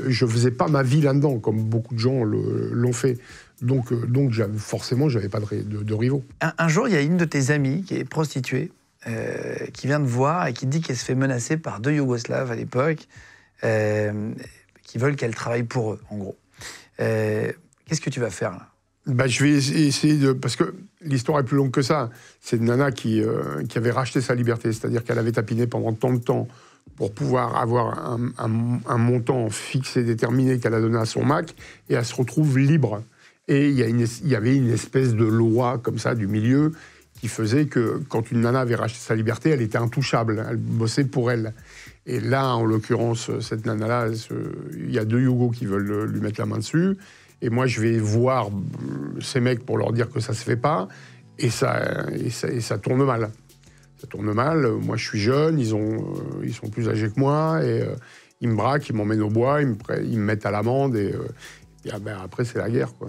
je faisais pas ma vie là-dedans, comme beaucoup de gens l'ont fait. Donc forcément, j'avais pas de rivaux. Un jour, il y a une de tes amies qui est prostituée, qui vient te voir et qui te dit qu'elle se fait menacer par 2 Yougoslaves à l'époque, qui veulent qu'elle travaille pour eux, en gros. Qu'est-ce que tu vas faire, là? Bah, je vais essayer de... Parce que l'histoire est plus longue que ça. C'est une nana qui avait racheté sa liberté, c'est-à-dire qu'elle avait tapiné pendant tant de temps pour pouvoir avoir un montant fixe et déterminé qu'elle a donné à son Mac, et elle se retrouve libre. Et il y avait une espèce de loi comme ça du milieu qui faisait que quand une nana avait racheté sa liberté, elle était intouchable, elle bossait pour elle. Et là, en l'occurrence, cette nana-là, il y a 2 Yougos qui veulent lui mettre la main dessus. Et moi, je vais voir ces mecs pour leur dire que ça se fait pas. Et ça tourne mal. Ça tourne mal. Moi, je suis jeune, ils sont plus âgés que moi. Et ils me braquent, ils m'emmènent au bois, ils me mettent à l'amende. Et après, c'est la guerre, quoi.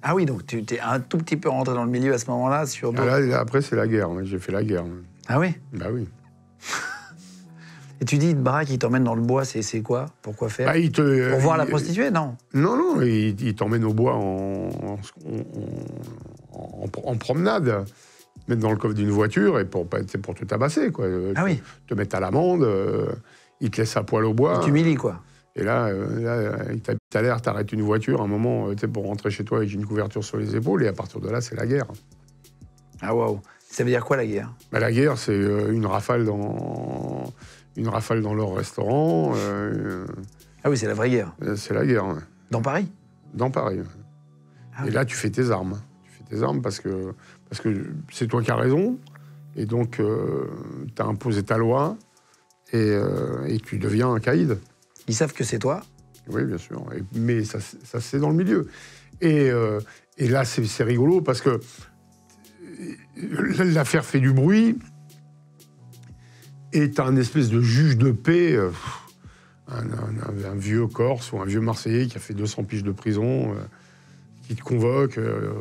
Ah oui, donc tu t'es un tout petit peu rentré dans le milieu à ce moment-là Là, après, c'est la guerre. J'ai fait la guerre. Ah oui? Bah oui. Et tu dis, il te braque, il t'emmène dans le bois, c'est quoi? Pourquoi faire? Pour voir la prostituée, non? Non, il t'emmène au bois en promenade. Mettre dans le coffre d'une voiture et pour te tabasser, quoi. Ah oui. Te mettre à l'amende, il te laisse à poil au bois. Il t'humilie, quoi. Et là il t'habite à l'air, t'arrêtes une voiture un moment pour rentrer chez toi avec une couverture sur les épaules, et à partir de là, c'est la guerre. Ah waouh. Ça veut dire quoi, la guerre? La guerre, c'est une rafale dans leur restaurant. Ah oui, c'est la vraie guerre. C'est la guerre. Ouais. Dans Paris? Dans Paris. Ah oui. Et là, tu fais tes armes. Tu fais tes armes parce que c'est toi qui as raison. Et donc, tu as imposé ta loi et tu deviens un caïd. Ils savent que c'est toi? Oui, bien sûr. Mais ça c'est dans le milieu. Et là, c'est rigolo parce que l'affaire fait du bruit. Et t'as un espèce de juge de paix, un vieux Corse ou un vieux Marseillais qui a fait 200 piges de prison, qui te convoque,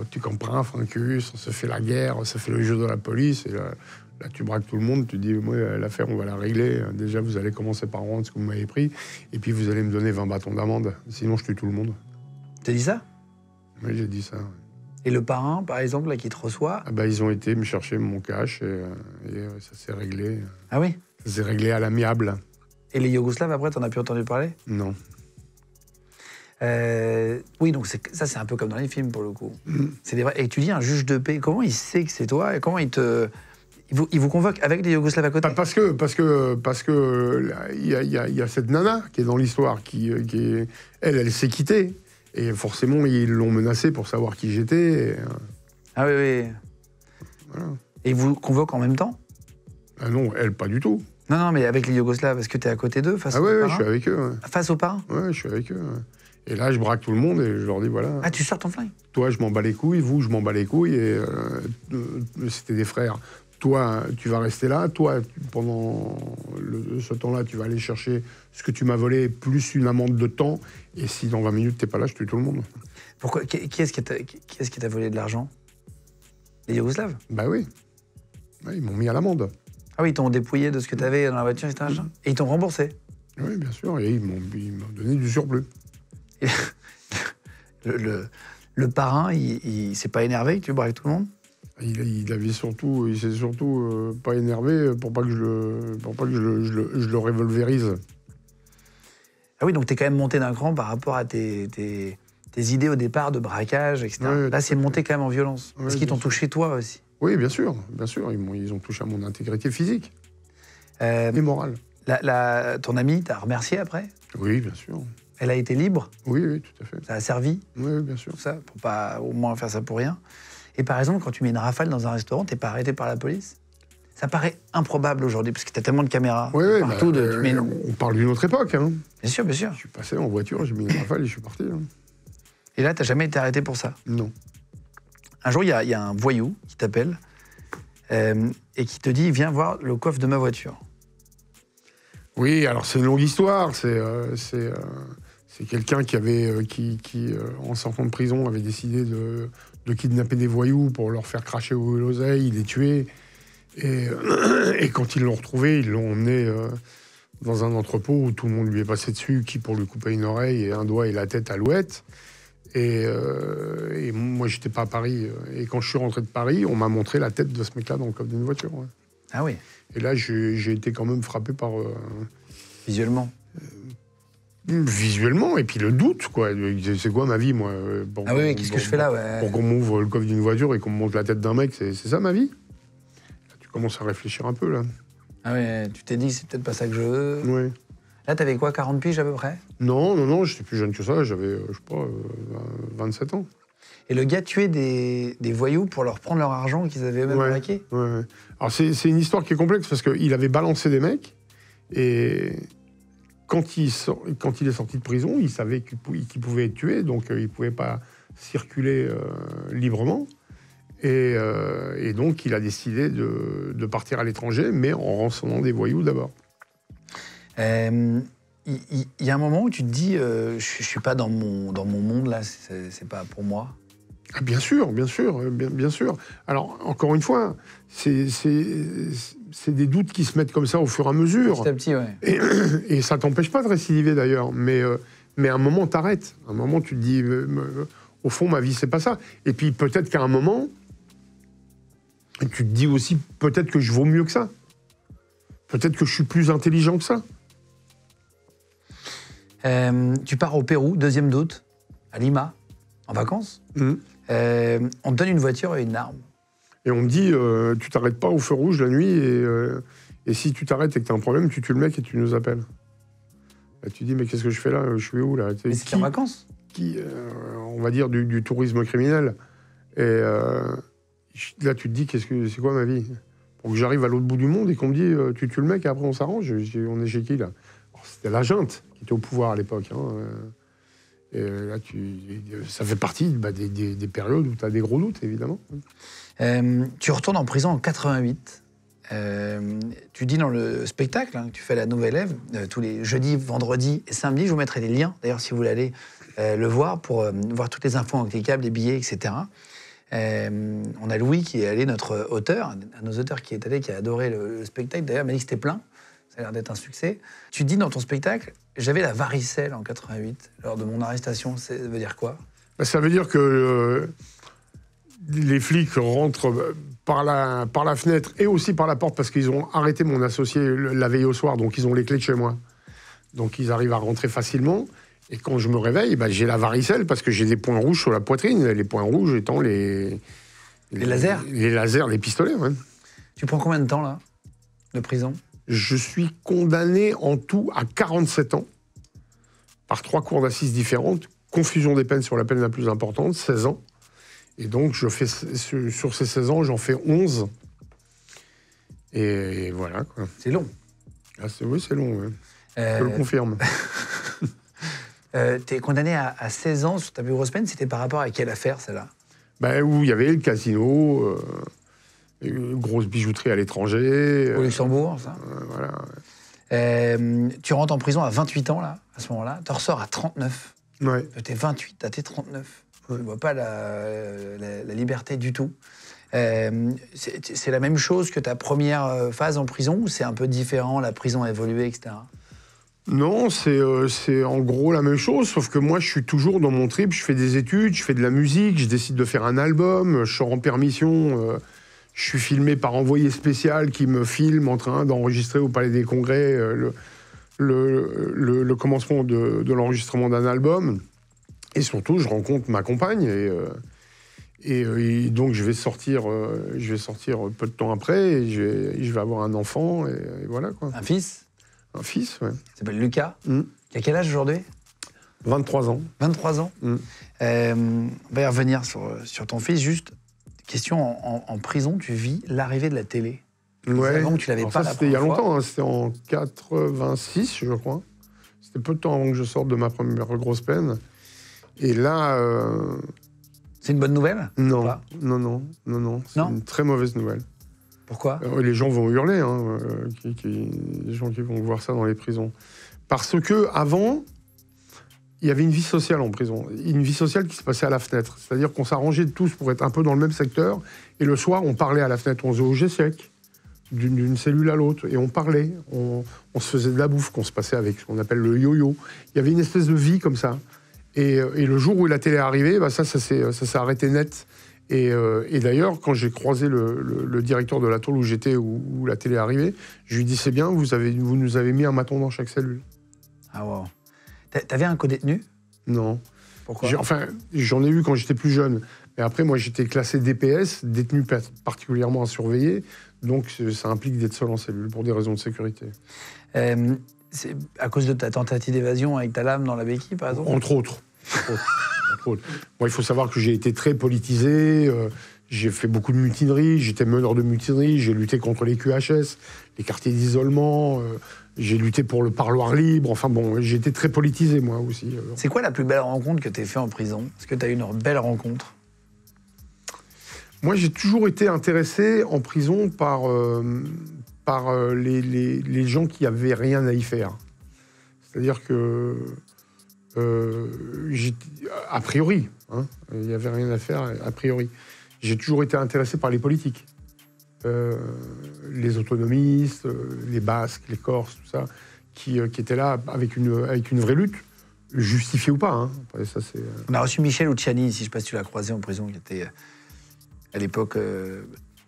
tu comprends, Francus, on se fait la guerre, on se fait le jeu de la police, et là tu braques tout le monde, tu dis, moi, l'affaire, on va la régler. Déjà, vous allez commencer par rendre ce que vous m'avez pris, et puis vous allez me donner 20 bâtons d'amende, sinon je tue tout le monde. T'as dit ça? Oui, j'ai dit ça. Et le parrain, par exemple, là, qui te reçoit? Ils ont été me chercher mon cash, et ça s'est réglé. Ah oui? Ça s'est réglé à l'amiable. Et les Yougoslaves, après, t'en as plus entendu parler? Non. Oui, donc ça, c'est un peu comme dans les films, pour le coup. C'est des vrais... Et tu dis, un juge de paix, comment il sait que c'est toi? Et comment il vous convoque avec les Yougoslaves à côté? Parce que il y a cette nana qui est dans l'histoire, qui elle s'est quittée. Et forcément, ils l'ont menacée pour savoir qui j'étais. Ah oui. Voilà. Et ils vous convoquent en même temps? Ah non, elle, pas du tout. Non, mais avec les Yougoslaves, est-ce que tu es à côté d'eux, face aux parrains? Oui, je suis avec eux. Ouais. Face aux parrains? Oui, je suis avec eux. Ouais. Et là, je braque tout le monde et je leur dis, voilà... Ah, tu sors ton flingue? Toi, je m'en bats les couilles, vous, je m'en bats les couilles, et c'était des frères. Toi, tu vas rester là. Toi, pendant ce temps-là, tu vas aller chercher ce que tu m'as volé, plus une amende de temps. Et si dans 20 minutes, t'es pas là, je tue tout le monde. Pourquoi? Qui est-ce qui t'a volé de l'argent? Les Yougoslaves? Bah oui. Ouais, ils m'ont mis à l'amende. Ah oui, ils t'ont dépouillé de ce que t'avais dans la voiture, etc. Et ils t'ont remboursé? Oui, bien sûr. Et ils m'ont donné du surplus. Et le parrain, il s'est pas énervé que tu braques tout le monde? Il s'est surtout pas énervé pour pas que je le revolvérise. Ah oui, donc t'es quand même monté d'un cran par rapport à tes idées au départ de braquage, etc. Ouais, là, c'est monté quand même en violence. Ouais, Est-ce qu'ils t'ont touché toi aussi? Oui, bien sûr. Ils ont touché à mon intégrité physique et morale. Ton amie t'a remercié après? Oui, bien sûr. Elle a été libre? Oui, tout à fait. Ça a servi? Oui, bien sûr. Tout ça, pour pas au moins faire ça pour rien. Et par exemple, quand tu mets une rafale dans un restaurant, t'es pas arrêté par la police? Ça paraît improbable aujourd'hui, parce que t'as tellement de caméras partout. On parle d'une autre époque. Hein. Bien sûr. Je suis passé en voiture, j'ai mis une rafale et je suis parti. Hein. Et là, tu n'as jamais été arrêté pour ça? Non. Un jour, il y a un voyou qui t'appelle et qui te dit « Viens voir le coffre de ma voiture ». Oui, alors c'est une longue histoire. C'est quelqu'un qui en sortant de prison, avait décidé de kidnapper des voyous pour leur faire cracher l'oseille, les tuer. Et quand ils l'ont retrouvé, ils l'ont emmené dans un entrepôt où tout le monde lui est passé dessus, qui pour lui couper une oreille et un doigt et la tête à l'ouette. Et moi, j'étais pas à Paris. Et quand je suis rentré de Paris, on m'a montré la tête de ce mec-là dans le coffre d'une voiture. Ouais. Ah oui. Et là, j'ai été quand même frappé par... Visuellement. Visuellement, et puis le doute, quoi. C'est quoi ma vie, moi? Ah oui, qu'est-ce que je fais là, ouais. Pour qu'on m'ouvre le coffre d'une voiture et qu'on me montre la tête d'un mec, c'est ça ma vie? Là, tu commences à réfléchir un peu, là. Ah oui, tu t'es dit, c'est peut-être pas ça que je veux. Oui. Là, t'avais quoi, 40 piges à peu près? Non, j'étais plus jeune que ça, j'avais, je sais pas, 27 ans. Et le gars tuait des voyous pour leur prendre leur argent qu'ils avaient eux-mêmes braqué? Ouais. Alors, c'est une histoire qui est complexe, parce qu'il avait balancé des mecs, et... Quand il est sorti de prison, il savait qu'il pouvait être tué, donc il ne pouvait pas circuler librement. Et donc, il a décidé de partir à l'étranger, mais en rançonnant des voyous d'abord. Il y a un moment où tu te dis je ne suis pas dans mon monde, là, c'est pas pour moi. Ah, bien sûr. Alors, encore une fois, c'est des doutes qui se mettent comme ça au fur et à mesure. Petit à petit, ouais. Et ça t'empêche pas de récidiver, d'ailleurs. Mais à un moment, t'arrêtes. À un moment, tu te dis, au fond, ma vie, c'est pas ça. Et puis, peut-être qu'à un moment, tu te dis aussi, peut-être que je vaux mieux que ça. Peut-être que je suis plus intelligent que ça. Tu pars au Pérou, 2e d'août, à Lima, en vacances. On te donne une voiture et une arme. Et on me dit, tu t'arrêtes pas au feu rouge la nuit, et si tu t'arrêtes et que t'as un problème, tu tues le mec et tu nous appelles. Et tu dis, mais qu'est-ce que je fais là? Je suis où là? Mais c'était en vacances? On va dire du tourisme criminel. Et là, tu te dis, c'est quoi ma vie? Pour que j'arrive à l'autre bout du monde et qu'on me dit, tu tues le mec et après on s'arrange. On est chez qui là? C'était la junte qui était au pouvoir à l'époque. Et là, ça fait partie des périodes où tu as des gros doutes, évidemment. Tu retournes en prison en 88. Tu dis dans le spectacle que tu fais à la Nouvelle Ève, tous les jeudis, vendredis et samedis, je vous mettrai les liens, d'ailleurs, si vous voulez aller le voir, pour voir toutes les infos cliquables, les billets, etc. On a Louis qui est allé, notre auteur, un de nos auteurs qui est allé, qui a adoré le spectacle, d'ailleurs, m'a dit que c'était plein. Ça a l'air d'être un succès. Tu dis dans ton spectacle, j'avais la varicelle en 88, lors de mon arrestation. Ça veut dire quoi? Ça veut dire que les flics rentrent par la fenêtre et aussi par la porte parce qu'ils ont arrêté mon associé la veille au soir, donc ils ont les clés de chez moi. Donc ils arrivent à rentrer facilement. Et quand je me réveille, j'ai la varicelle parce que j'ai des points rouges sur la poitrine. Les points rouges étant les lasers? Les lasers, les pistolets, ouais. Tu prends combien de temps, là, de prison? Je suis condamné en tout à 47 ans par 3 cours d'assises différentes. Confusion des peines sur la peine la plus importante, 16 ans. Et donc, je fais, sur ces 16 ans, j'en fais 11. Et voilà, quoi. C'est long. Ah, oui, c'est long, ouais. Je le confirme. T'es condamné à 16 ans sur ta plus grosse peine. C'était par rapport à quelle affaire, celle-là? Où il y avait le casino... Une grosse bijouterie à l'étranger. Au Luxembourg, ça. Voilà. Tu rentres en prison à 28 ans, là, à ce moment-là. Tu ressors à 39. Ouais. De tes 28 à tes 39. Ouais. Tu ne vois pas la liberté du tout. C'est la même chose que ta première phase en prison, ou c'est un peu différent, la prison a évolué, etc.? Non, c'est en gros la même chose, sauf que moi, je suis toujours dans mon trip. Je fais des études, je fais de la musique, je décide de faire un album, je sors en permission... Je suis filmé par envoyé spécial qui me filme en train d'enregistrer au Palais des Congrès le commencement de l'enregistrement d'un album. Et surtout, je rencontre ma compagne. Et donc, je vais sortir peu de temps après. Et je vais avoir un enfant. Et voilà, quoi. Un fils? Un fils, ouais. Il s'appelle Lucas. Qui a quel âge aujourd'hui? 23 ans. 23 ans. On va y revenir sur ton fils. Juste... Question, en prison, tu vis l'arrivée de la télé. Ouais. Avant que tu l'avais pas la c'était il y a première longtemps, hein, c'était en 86, je crois. C'était peu de temps avant que je sorte de ma première grosse peine. Et là... C'est une bonne nouvelle? Non, non. C'est une très mauvaise nouvelle. Pourquoi? Les gens vont hurler, hein, les gens qui vont voir ça dans les prisons. Parce que avant, il y avait une vie sociale en prison. Une vie sociale qui se passait à la fenêtre. C'est-à-dire qu'on s'arrangeait tous pour être un peu dans le même secteur. Et le soir, on parlait à la fenêtre. On faisait au G-Sec, d'une cellule à l'autre. Et on parlait. On se faisait de la bouffe qu'on se passait avec ce qu'on appelle le yo-yo. Il y avait une espèce de vie comme ça. Et le jour où la télé est arrivée, ça s'est arrêté net. Et d'ailleurs, quand j'ai croisé le directeur de la tôle où j'étais, où la télé est arrivée, je lui ai dit, c'est bien, vous nous avez mis un maton dans chaque cellule. Ah wow. T'avais un co-détenu? Non. Pourquoi? J'en ai eu quand j'étais plus jeune. Mais après, moi, j'étais classé DPS, détenu particulièrement à surveiller. Donc, ça implique d'être seul en cellule pour des raisons de sécurité. C'est à cause de ta tentative d'évasion avec ta lame dans la béquille, par exemple? Entre autres. Moi, il faut savoir que j'ai été très politisé. J'ai fait beaucoup de mutineries. J'étais meneur de mutineries. J'ai lutté contre les QHS, les quartiers d'isolement. J'ai lutté pour le parloir libre. Enfin bon, j'ai été très politisé, moi aussi. C'est quoi la plus belle rencontre que tu as fait en prison? Est-ce que tu as eu une belle rencontre? Moi, j'ai toujours été intéressé en prison par les gens qui n'avaient rien à y faire. C'est-à-dire que, a priori, hein, il n'y avait rien à faire, a priori. J'ai toujours été intéressé par les politiques. Les autonomistes, les Basques, les Corses, tout ça, qui étaient là avec une vraie lutte, justifiée ou pas. Hein. Après, ça, c'est... On a reçu Michel Luciani ici, je ne sais pas si tu l'as croisé en prison, qui était à l'époque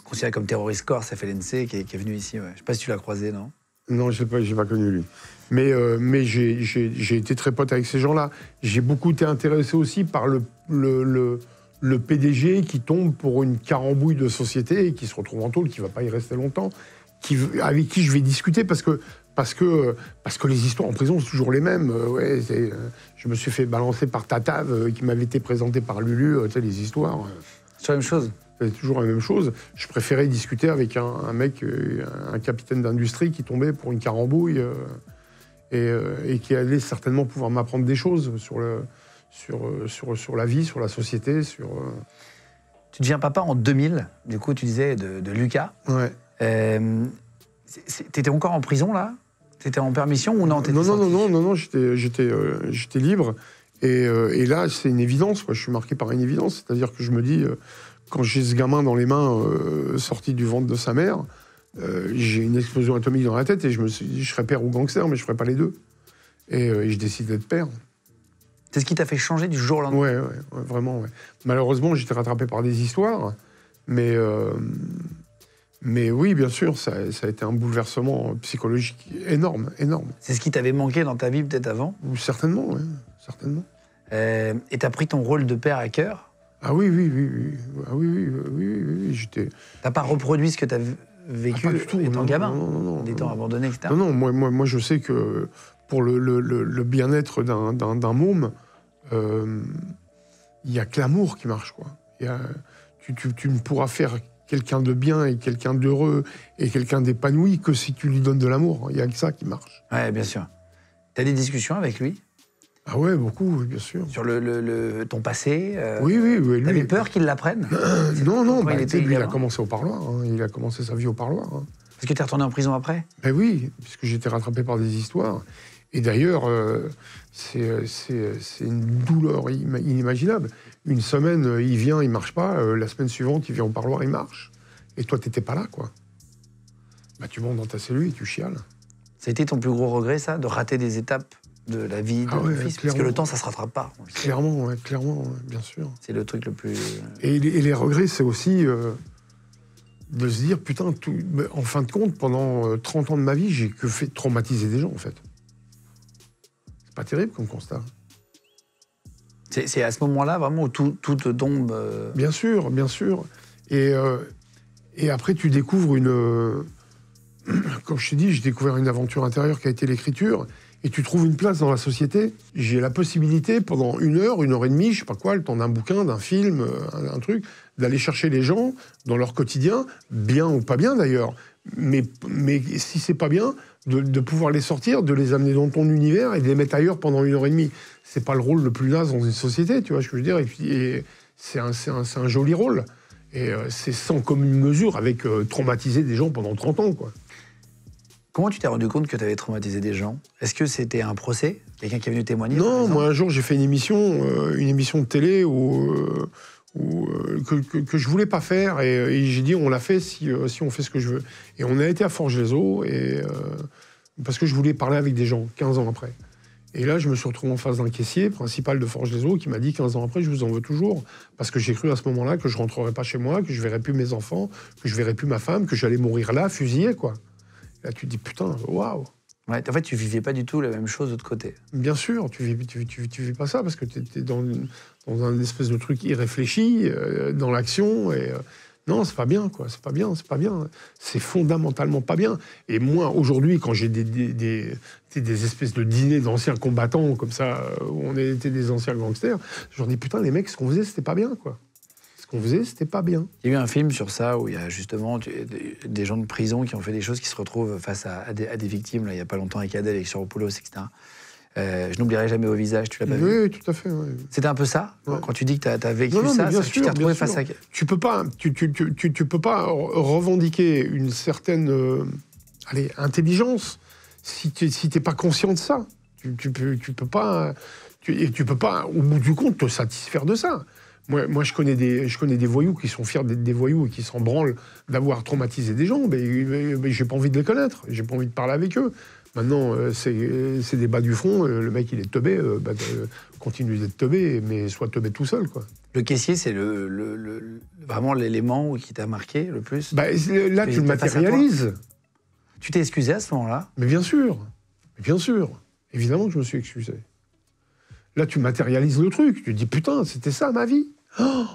considéré comme terroriste corse, FLNC, qui est venu ici. Ouais. Je ne sais pas si tu l'as croisé, non? Non, je n'ai pas connu lui. Mais j'ai été très pote avec ces gens-là. J'ai beaucoup été intéressé aussi par le PDG qui tombe pour une carambouille de société et qui se retrouve en tôle, qui ne va pas y rester longtemps, avec qui je vais discuter parce que les histoires en prison, c'est toujours les mêmes. Je me suis fait balancer par Tatave, qui m'avait été présenté par Lulu, les histoires. C'est la même chose. C'est toujours la même chose. Je préférais discuter avec un mec, un capitaine d'industrie qui tombait pour une carambouille et qui allait certainement pouvoir m'apprendre des choses sur la vie, sur la société. Tu deviens papa en 2000, du coup, tu disais, de Lucas. Ouais. T'étais encore en prison, là? T'étais en permission ou non? Non, j'étais libre. Et là, c'est une évidence, quoi. Je suis marqué par une évidence. C'est-à-dire que je me dis, quand j'ai ce gamin dans les mains, sorti du ventre de sa mère, j'ai une explosion atomique dans la tête et je me suis dit, je serais père ou gangster, mais je ne ferais pas les deux. Et je décide d'être père. C'est ce qui t'a fait changer du jour au lendemain? Ouais, vraiment, ouais. Malheureusement, j'étais rattrapé par des histoires, mais oui, bien sûr, ça a été un bouleversement psychologique énorme. C'est ce qui t'avait manqué dans ta vie peut-être avant? Certainement, oui, certainement. Et t'as pris ton rôle de père à cœur? Ah oui. Ah oui, j'étais... T'as pas reproduit ce que t'as vécu étant gamin, en étant abandonné, etc. Non, moi je sais que pour le bien-être d'un môme, il y a que l'amour qui marche, quoi. Tu ne pourras faire quelqu'un de bien et quelqu'un d'heureux et quelqu'un d'épanoui que si tu lui donnes de l'amour. Il n'y a que ça qui marche. Ouais, bien sûr. T'as des discussions avec lui? Ah ouais, beaucoup, oui, bien sûr. Sur ton passé? Oui. T'avais peur qu'il l'apprenne? Non, lui, il a commencé au parloir. Hein. Il a commencé sa vie au parloir. Hein. Est-ce que t'es retourné en prison après? Ben oui, puisque j'étais rattrapé par des histoires. Et d'ailleurs, c'est une douleur inimaginable. Une semaine, il vient, il marche pas. La semaine suivante, il vient au parloir, il marche. Et toi, t'étais pas là, quoi. Bah, tu montes dans ta cellule et tu chiales. Ça a été ton plus gros regret, ça, de rater des étapes de la vie de ton fils? Parce que le temps, ça se rattrape pas. Clairement, bien sûr. C'est le truc le plus... Et les regrets, c'est aussi de se dire, putain, en fin de compte, pendant 30 ans de ma vie, j'ai que fait traumatiser des gens, en fait. C'est pas terrible comme constat. C'est à ce moment-là, vraiment, où tout te tombe... Bien sûr. Et après, tu découvres comme je t'ai dit, j'ai découvert une aventure intérieure qui a été l'écriture. et tu trouves une place dans la société, j'ai la possibilité, pendant 1 heure, 1 heure et demie, je sais pas quoi, le temps d'un bouquin, d'un film, un truc, d'aller chercher les gens dans leur quotidien, bien ou pas bien d'ailleurs, mais si c'est pas bien, de pouvoir les sortir, de les amener dans ton univers et de les mettre ailleurs pendant 1 heure et demie. C'est pas le rôle le plus naze dans une société, tu vois ce que je veux dire, et c'est un joli rôle. Et c'est sans commune mesure avec traumatiser des gens pendant 30 ans, quoi. Comment tu t'es rendu compte que tu avais traumatisé des gens? Est-ce que c'était un procès? Quelqu'un qui est venu témoigner? Non, moi un jour j'ai fait une émission de télé que je voulais pas faire et j'ai dit on l'a fait si on fait ce que je veux. Et on a été à Forges-les-Eaux parce que je voulais parler avec des gens 15 ans après. Et là, je me suis retrouvé en face d'un caissier principal de Forges-les-Eaux qui m'a dit 15 ans après, je vous en veux toujours. Parce que j'ai cru à ce moment-là que je rentrerais pas chez moi, que je verrais plus mes enfants, que je verrais plus ma femme, que j'allais mourir là, fusillé, quoi. Là, tu te dis, putain, waouh. Ouais, en fait, tu vivais pas du tout la même chose de l'autre côté. Bien sûr, tu vis pas ça parce que tu es dans un espèce de truc irréfléchi, dans l'action. Non, c'est pas bien, quoi. C'est pas bien. C'est fondamentalement pas bien. Et moi, aujourd'hui, quand j'ai des espèces de dîners d'anciens combattants, comme ça, où on était des anciens gangsters, je leur dis, putain, les mecs, ce qu'on faisait, c'était pas bien, quoi. Ce qu'on faisait, c'était pas bien. Il y a eu un film sur ça où il y a justement des gens de prison qui ont fait des choses qui se retrouvent face à des victimes, là, il y a pas longtemps, avec Adèle, avec Soropoulos, etc. Je n'oublierai jamais au visage, tu l'as pas vu? Oui, tout à fait. Ouais. C'était un peu ça, ouais. Quand tu dis que tu as vécu non, ça, bien tu t'es retrouvé face à... Tu peux pas revendiquer une certaine intelligence si t'es pas conscient de ça. Tu peux pas, au bout du compte, te satisfaire de ça. Moi, je connais des voyous qui sont fiers d'être des voyous et qui s'en branlent d'avoir traumatisé des gens, mais j'ai pas envie de les connaître, j'ai pas envie de parler avec eux. Maintenant, c'est des bas du front, le mec il est teubé, continue d'être teubé, mais soit teubé tout seul, quoi. Le caissier, c'est vraiment l'élément qui t'a marqué le plus? Là, tu le matérialises. Tu t'es excusé à ce moment-là? Mais bien sûr, évidemment que je me suis excusé. Là, tu matérialises le truc, tu te dis putain, c'était ça ma vie. Oh,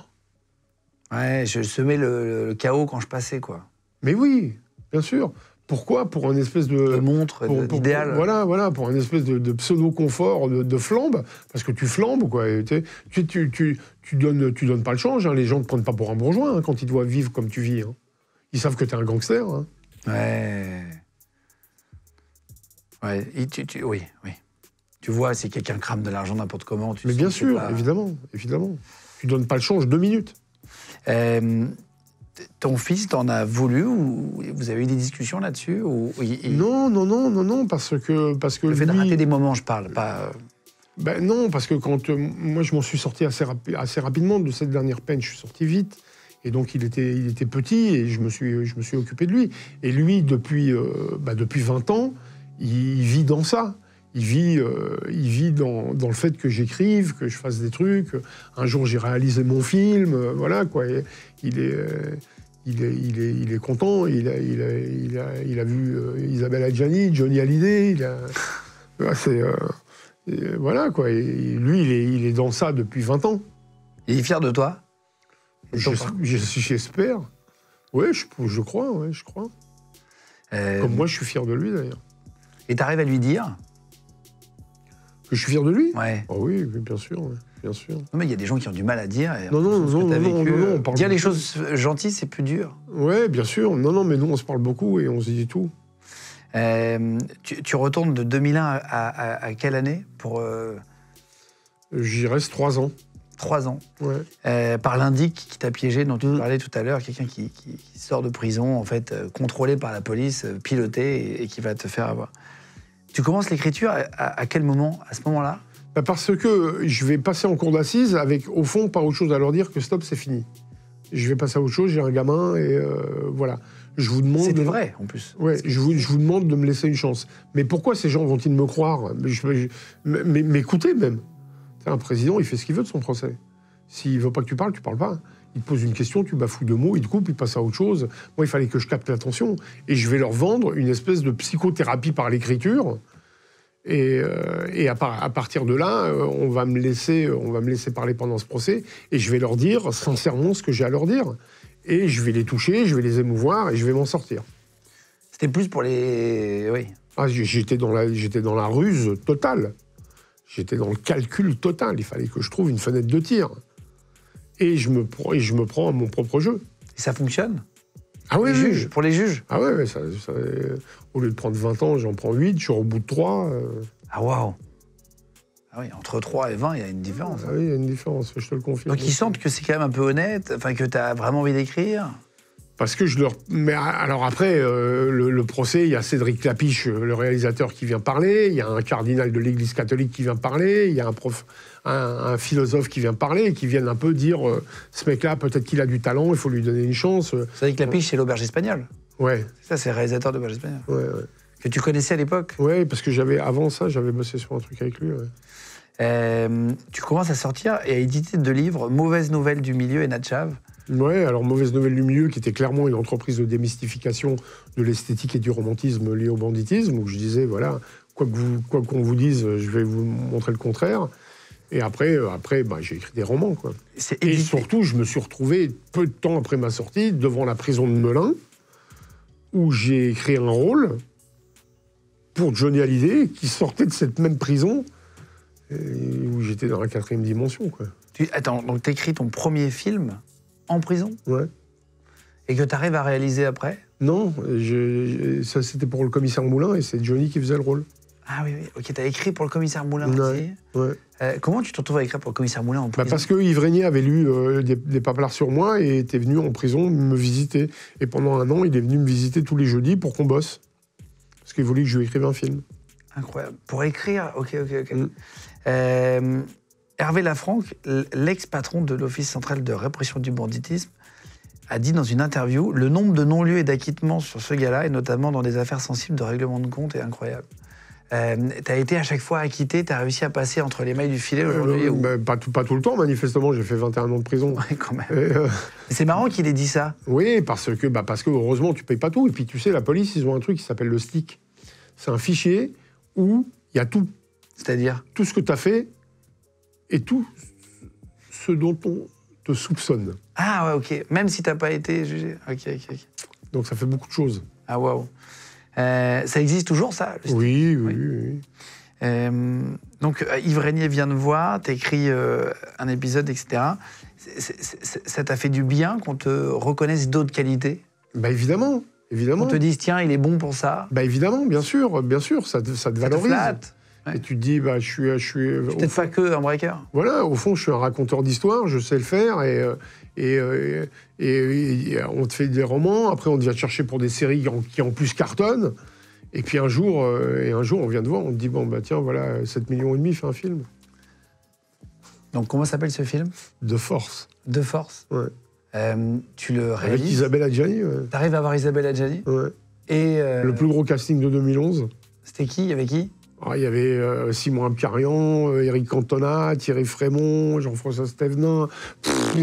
ouais, je semais le chaos quand je passais, quoi. mais oui, bien sûr. Pourquoi? Pour un espèce de montre, d'idéal. Voilà, pour un espèce de pseudo-confort, de flambe, parce que tu flambes, quoi. Tu donnes pas le change, hein. Les gens te prennent pas pour un bourgeois, hein, quand ils doivent vivre comme tu vis. Hein. Ils savent que t'es un gangster. Hein. Ouais. Ouais, oui. Tu vois, si quelqu'un crame de l'argent n'importe comment... Mais bien sûr, évidemment. Tu donnes pas le change 2 minutes. Ton fils t'en a voulu ou vous avez eu des discussions là-dessus Non, parce que le fait de rater des moments, je parle, pas... Ben non, parce que quand moi je m'en suis sorti assez rapidement de cette dernière peine, je suis sorti vite. Et donc il était petit et je me suis occupé de lui. Et lui, depuis 20 ans, il vit dans ça. Il vit dans le fait que j'écrive, que je fasse des trucs. Un jour, j'ai réalisé mon film, voilà quoi. Et il est content. Il a vu Isabelle Adjani, Johnny Hallyday. Voilà quoi. Et lui, il est dans ça depuis 20 ans. Il est fier de toi? J'espère. Oui, je crois. Comme moi, je suis fier de lui d'ailleurs. Et t'arrives à lui dire? Que je suis fier de lui? Ouais. Oh oui, bien sûr. Non, mais il y a des gens qui ont du mal à dire. Non, dire les choses gentilles, c'est plus dur. Ouais, bien sûr. Non, mais nous, on se parle beaucoup et on se dit tout. Tu retournes de 2001 à quelle année pour J'y reste 3 ans. 3 ans. Ouais. Par l'indic qui t'a piégé, dont tu parlais tout à l'heure, quelqu'un qui sort de prison, en fait, contrôlé par la police, piloté, et qui va te faire avoir. Tu commences l'écriture à quel moment, à ce moment-là? Parce que je vais passer en cour d'assises avec, au fond, pas autre chose à leur dire que stop, c'est fini. Je vais passer à autre chose, j'ai un gamin, et voilà. Je vous demande... C'était vrai, en plus. Ouais, je vous demande de me laisser une chance. Mais pourquoi ces gens vont-ils me croire? M'écouter, même. Un président, il fait ce qu'il veut de son procès. S'il veut pas que tu parles pas. Il te pose une question, tu bafouilles 2 mots, il te coupe, il passe à autre chose. Moi, il fallait que je capte l'attention. Et je vais leur vendre une espèce de psychothérapie par l'écriture. Et à partir de là, on va me laisser parler pendant ce procès. Et je vais leur dire sincèrement ce que j'ai à leur dire. Et je vais les toucher, je vais les émouvoir et je vais m'en sortir. C'était plus pour les... Oui. Ah, j'étais dans la ruse totale. J'étais dans le calcul total. Il fallait que je trouve une fenêtre de tir. Et je me prends à mon propre jeu. Et ça fonctionne? Ah oui, juges, pour les juges? Ah ouais, au lieu de prendre 20 ans, j'en prends 8, je suis au bout de 3. Ah waouh! Ah oui, entre 3 et 20, il y a une différence. Ah oui, il y a une différence, je te le confirme. Donc ils sentent que c'est quand même un peu honnête, enfin que tu as vraiment envie d'écrire? Parce que je leur... Mais alors après, le procès, il y a Cédric Clapiche, le réalisateur, qui vient parler, il y a un cardinal de l'Église catholique qui vient parler, il y a un philosophe qui vient parler, et qui viennent un peu dire ce mec-là, peut-être qu'il a du talent, il faut lui donner une chance. Cédric Clapiche, c'est l'Auberge espagnole. Ouais. Ça, c'est le réalisateur de l'Auberge espagnole. Ouais. Que tu connaissais à l'époque? Ouais, parce que avant ça, j'avais bossé sur un truc avec lui. Ouais. Tu commences à sortir et à éditer 2 livres, Mauvaise nouvelle du milieu et Natchav. Ouais, alors Mauvaise nouvelle du milieu, qui était clairement une entreprise de démystification de l'esthétique et du romantisme lié au banditisme, où je disais, voilà, quoi qu'on vous dise, je vais vous montrer le contraire. Et après j'ai écrit des romans, quoi. Et surtout, je me suis retrouvé, peu de temps après ma sortie, devant la prison de Melun, où j'ai écrit un rôle pour Johnny Hallyday, qui sortait de cette même prison, où j'étais dans la 4e dimension, quoi. Attends, donc t'écris ton premier film en prison? Ouais. Et que t'arrives à réaliser après? Non, ça c'était pour le commissaire Moulin, et c'est Johnny qui faisait le rôle. Ah oui, ok, t'as écrit pour le commissaire Moulin aussi. Ouais. Comment tu te retrouves à écrire pour le commissaire Moulin en prison? Parce que Yves Régnier avait lu des paplards sur moi et était venu en prison me visiter. Et pendant 1 an, il est venu me visiter tous les jeudis pour qu'on bosse. Parce qu'il voulait que je lui écrive un film. Incroyable. Pour écrire, ok. Hervé Lafranc, l'ex-patron de l'Office central de répression du banditisme, a dit dans une interview « Le nombre de non-lieux et d'acquittements sur ce gars-là, et notamment dans des affaires sensibles de règlement de compte, est incroyable. » T'as été à chaque fois acquitté, t'as réussi à passer entre les mailles du filet aujourd'hui pas tout le temps, manifestement, j'ai fait 21 ans de prison. Ouais, quand même. C'est marrant qu'il ait dit ça. Oui, parce que heureusement, tu payes pas tout. Et puis tu sais, la police, ils ont un truc qui s'appelle le STIC. C'est un fichier où il y a tout. C'est-à-dire? Tout ce que tu as fait et tout ce dont on te soupçonne. Ah ouais, ok. Même si t'as pas été jugé. Ok. Donc ça fait beaucoup de choses. Ah waouh. Ça existe toujours, ça? Oui. Donc, Yves Régnier vient de voir, t'écris un épisode, etc. Ça t'a fait du bien qu'on te reconnaisse d'autres qualités? Bah évidemment. On te dise, tiens, il est bon pour ça? Bah évidemment, bien sûr, ça te valorise. Te flatte. Ouais. Et tu te dis, bah je suis peut-être pas que un breaker. Voilà, au fond, je suis un raconteur d'histoire, je sais le faire, et on te fait des romans, après on te vient te chercher pour des séries qui en plus cartonnent, et puis un jour, on vient te voir, on te dit, bon, bah tiens, voilà, 7,5 millions, fais un film. Donc comment s'appelle ce film? De force. De force. Ouais. Tu le réalises? Avec Isabelle Adjani, ouais. T'arrives à avoir Isabelle Adjani? Ouais. Et le plus gros casting de 2011. C'était qui? Il y avait qui? Il y avait Simon Abkarian, Éric Cantona, Thierry Frémont, Jean-François Stévenin.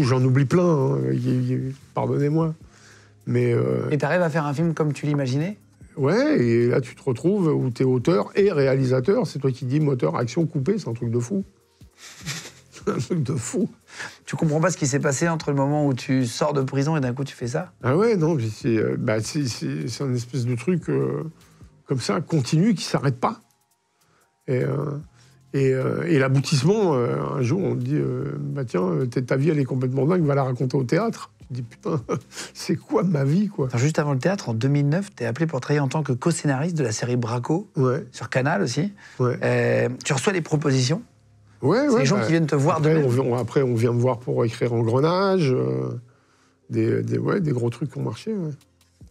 J'en oublie plein, hein. Pardonnez-moi. Mais et t'arrives à faire un film comme tu l'imaginais? Ouais, et là tu te retrouves où t'es auteur et réalisateur. C'est toi qui dis moteur, action, coupé, c'est un truc de fou. Un truc de fou. Tu comprends pas ce qui s'est passé entre le moment où tu sors de prison et d'un coup tu fais ça? Ah ouais, non, c'est un espèce de truc comme ça, continu, qui s'arrête pas. Et l'aboutissement, un jour, on te dit, bah tiens, ta vie, elle est complètement dingue, va la raconter au théâtre. Tu te dis, putain, c'est quoi ma vie, quoi? Alors, juste avant le théâtre, en 2009, t'es appelé pour travailler en tant que co-scénariste de la série Braco, ouais. Sur Canal aussi. Ouais. Tu reçois des propositions? Ouais, c'est les gens qui viennent te voir après, après, on vient me voir pour écrire Engrenage, des gros trucs qui ont marché. Ouais.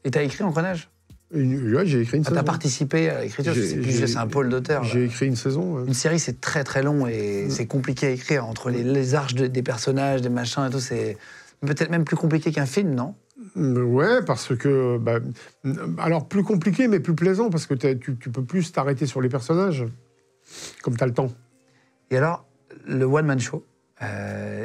Et t'as écrit Engrenage? Ouais, j'ai écrit une saison. T'as participé à l'écriture? C'est un pôle d'auteur. J'ai écrit une saison. Ouais. Une série, c'est très très long et c'est compliqué à écrire. Entre les arches des personnages, des machins et tout, c'est peut-être même plus compliqué qu'un film, non? Ouais, parce que... alors, plus compliqué, mais plus plaisant, parce que tu peux plus t'arrêter sur les personnages, comme t'as le temps. Et alors, le one-man show,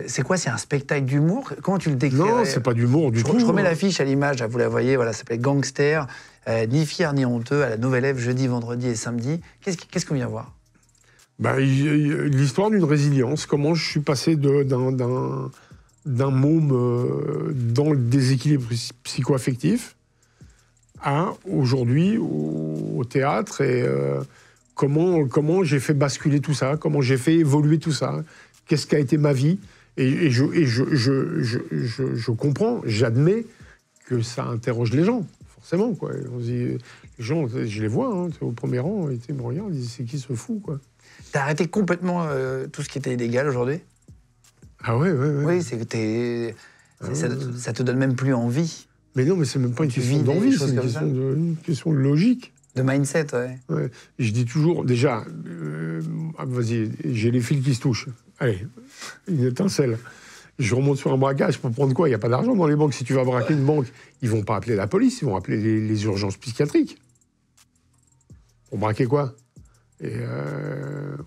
c'est quoi? C'est un spectacle d'humour? Comment tu le décrirais? Non, c'est pas d'humour du tout. Je remets l'affiche à l'image, vous la voyez, voilà, ça s'appelle Gangster, ni fier ni honteux, à la Nouvelle Ève, jeudi, vendredi et samedi. Qu'est-ce qu'on vient voir? L'histoire d'une résilience, comment je suis passé d'un môme dans le déséquilibre psycho-affectif aujourd'hui au théâtre et comment j'ai fait basculer tout ça, comment j'ai fait évoluer tout ça, qu'est-ce qu'a été ma vie. Et je comprends, j'admets que ça interroge les gens, forcément, quoi. On se dit, les gens, je les vois, hein, au premier rang, ils me regardent, ils disent, c'est qui ce fou, quoi. T'as arrêté complètement tout ce qui était illégal aujourd'hui? Ah ouais. Oui, c'est que ça te donne même plus envie. Mais non, mais c'est même pas une question d'envie, c'est une question de logique. De mindset, ouais. Je dis toujours, déjà, vas-y, j'ai les fils qui se touchent. Allez, une étincelle. Je remonte sur un braquage pour prendre quoi? Il n'y a pas d'argent dans les banques. Si tu vas braquer une banque, ils vont pas appeler la police, ils vont appeler les urgences psychiatriques. Pour braquer quoi? Et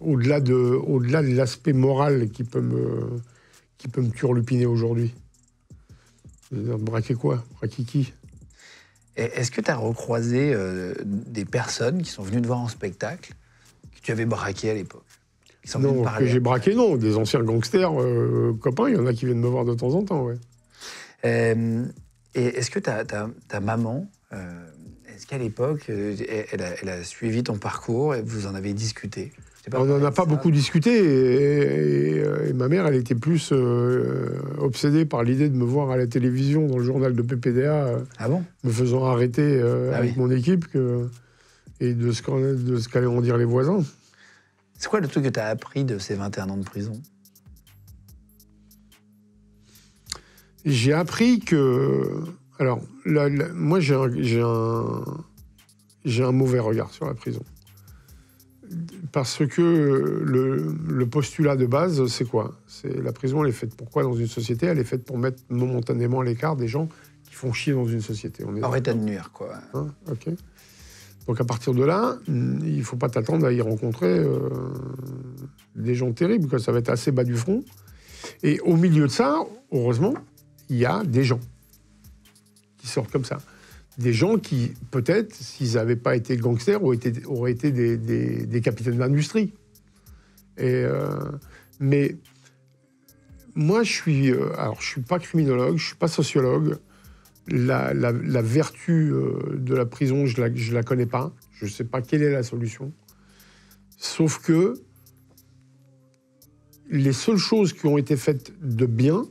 au-delà de l'aspect moral qui peut me turlupiner aujourd'hui. Braquer quoi? Braquer qui? Est-ce que tu as recroisé des personnes qui sont venues te voir en spectacle, que tu avais braqué à l'époque? Non, que j'ai braqué, non. Des anciens gangsters, copains, il y en a qui viennent me voir de temps en temps, ouais. Et est-ce que ta maman, est-ce qu'à l'époque, elle a suivi ton parcours et vous en avez discuté? On n'en a pas beaucoup discuté et ma mère, elle était plus obsédée par l'idée de me voir à la télévision dans le journal de PPDA, me faisant arrêter avec mon équipe et de ce qu'allaient en dire les voisins. C'est quoi le truc que tu as appris de ces 21 ans de prison? J'ai appris que... Alors, moi, j'ai un mauvais regard sur la prison. Parce que le postulat de base, c'est quoi? C'est la prison, elle est faite pour quoi dans une société? Elle est faite pour mettre momentanément à l'écart des gens qui font chier dans une société. Hors état de nuire, quoi. Hein, ok. Donc à partir de là, il ne faut pas t'attendre à y rencontrer des gens terribles, quoi. Ça va être assez bas du front. Et au milieu de ça, heureusement, il y a des gens qui sortent comme ça. Des gens qui, peut-être, s'ils n'avaient pas été gangsters, auraient été des capitaines d'industrie. Mais moi, je suis pas criminologue, je suis pas sociologue. La vertu de la prison, je la connais pas. Je sais pas quelle est la solution. Sauf que les seules choses qui ont été faites de bien,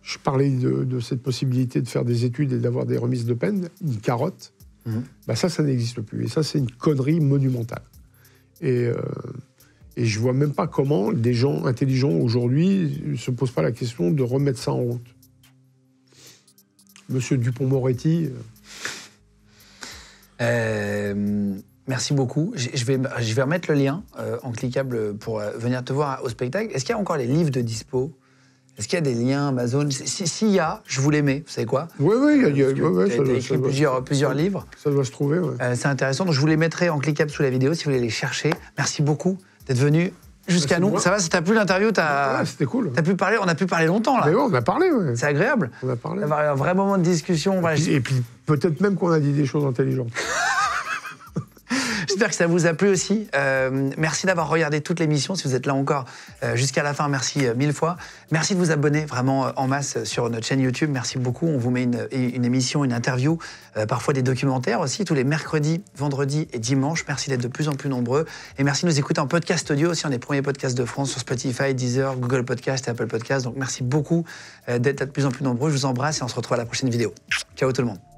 je parlais de cette possibilité de faire des études et d'avoir des remises de peine, une carotte, bah ça n'existe plus. Et ça, c'est une connerie monumentale. Et je vois même pas comment des gens intelligents aujourd'hui ne se posent pas la question de remettre ça en route. Monsieur Dupond-Moretti. Merci beaucoup. Je vais remettre le lien en cliquable pour venir te voir au spectacle. Est-ce qu'il y a encore les livres de dispo? Est-ce qu'il y a des liens Amazon? S'il y a, je vous les mets. Vous savez quoi? Oui, il y a écrit plusieurs livres. Ça doit se trouver, ouais. C'est intéressant. Donc je vous les mettrai en cliquable sous la vidéo si vous voulez les chercher. Merci beaucoup d'être venu jusqu'à nous. Ça va, ça t'a plu l'interview? Ouais, c'était cool. On a pu parler longtemps, là. Mais ouais, on a parlé, ouais. C'est agréable. On a parlé. D'avoir un vrai moment de discussion. Et puis peut-être même qu'on a dit des choses intelligentes. J'espère que ça vous a plu aussi. Merci d'avoir regardé toute l'émission. Si vous êtes là encore jusqu'à la fin, merci 1000 fois. Merci de vous abonner vraiment en masse sur notre chaîne YouTube. Merci beaucoup. On vous met une émission, une interview, parfois des documentaires aussi, tous les mercredis, vendredis et dimanches. Merci d'être de plus en plus nombreux. Et merci de nous écouter en podcast audio aussi. On est les premiers podcasts de France sur Spotify, Deezer, Google Podcast et Apple Podcast. Donc merci beaucoup d'être de plus en plus nombreux. Je vous embrasse et on se retrouve à la prochaine vidéo. Ciao tout le monde.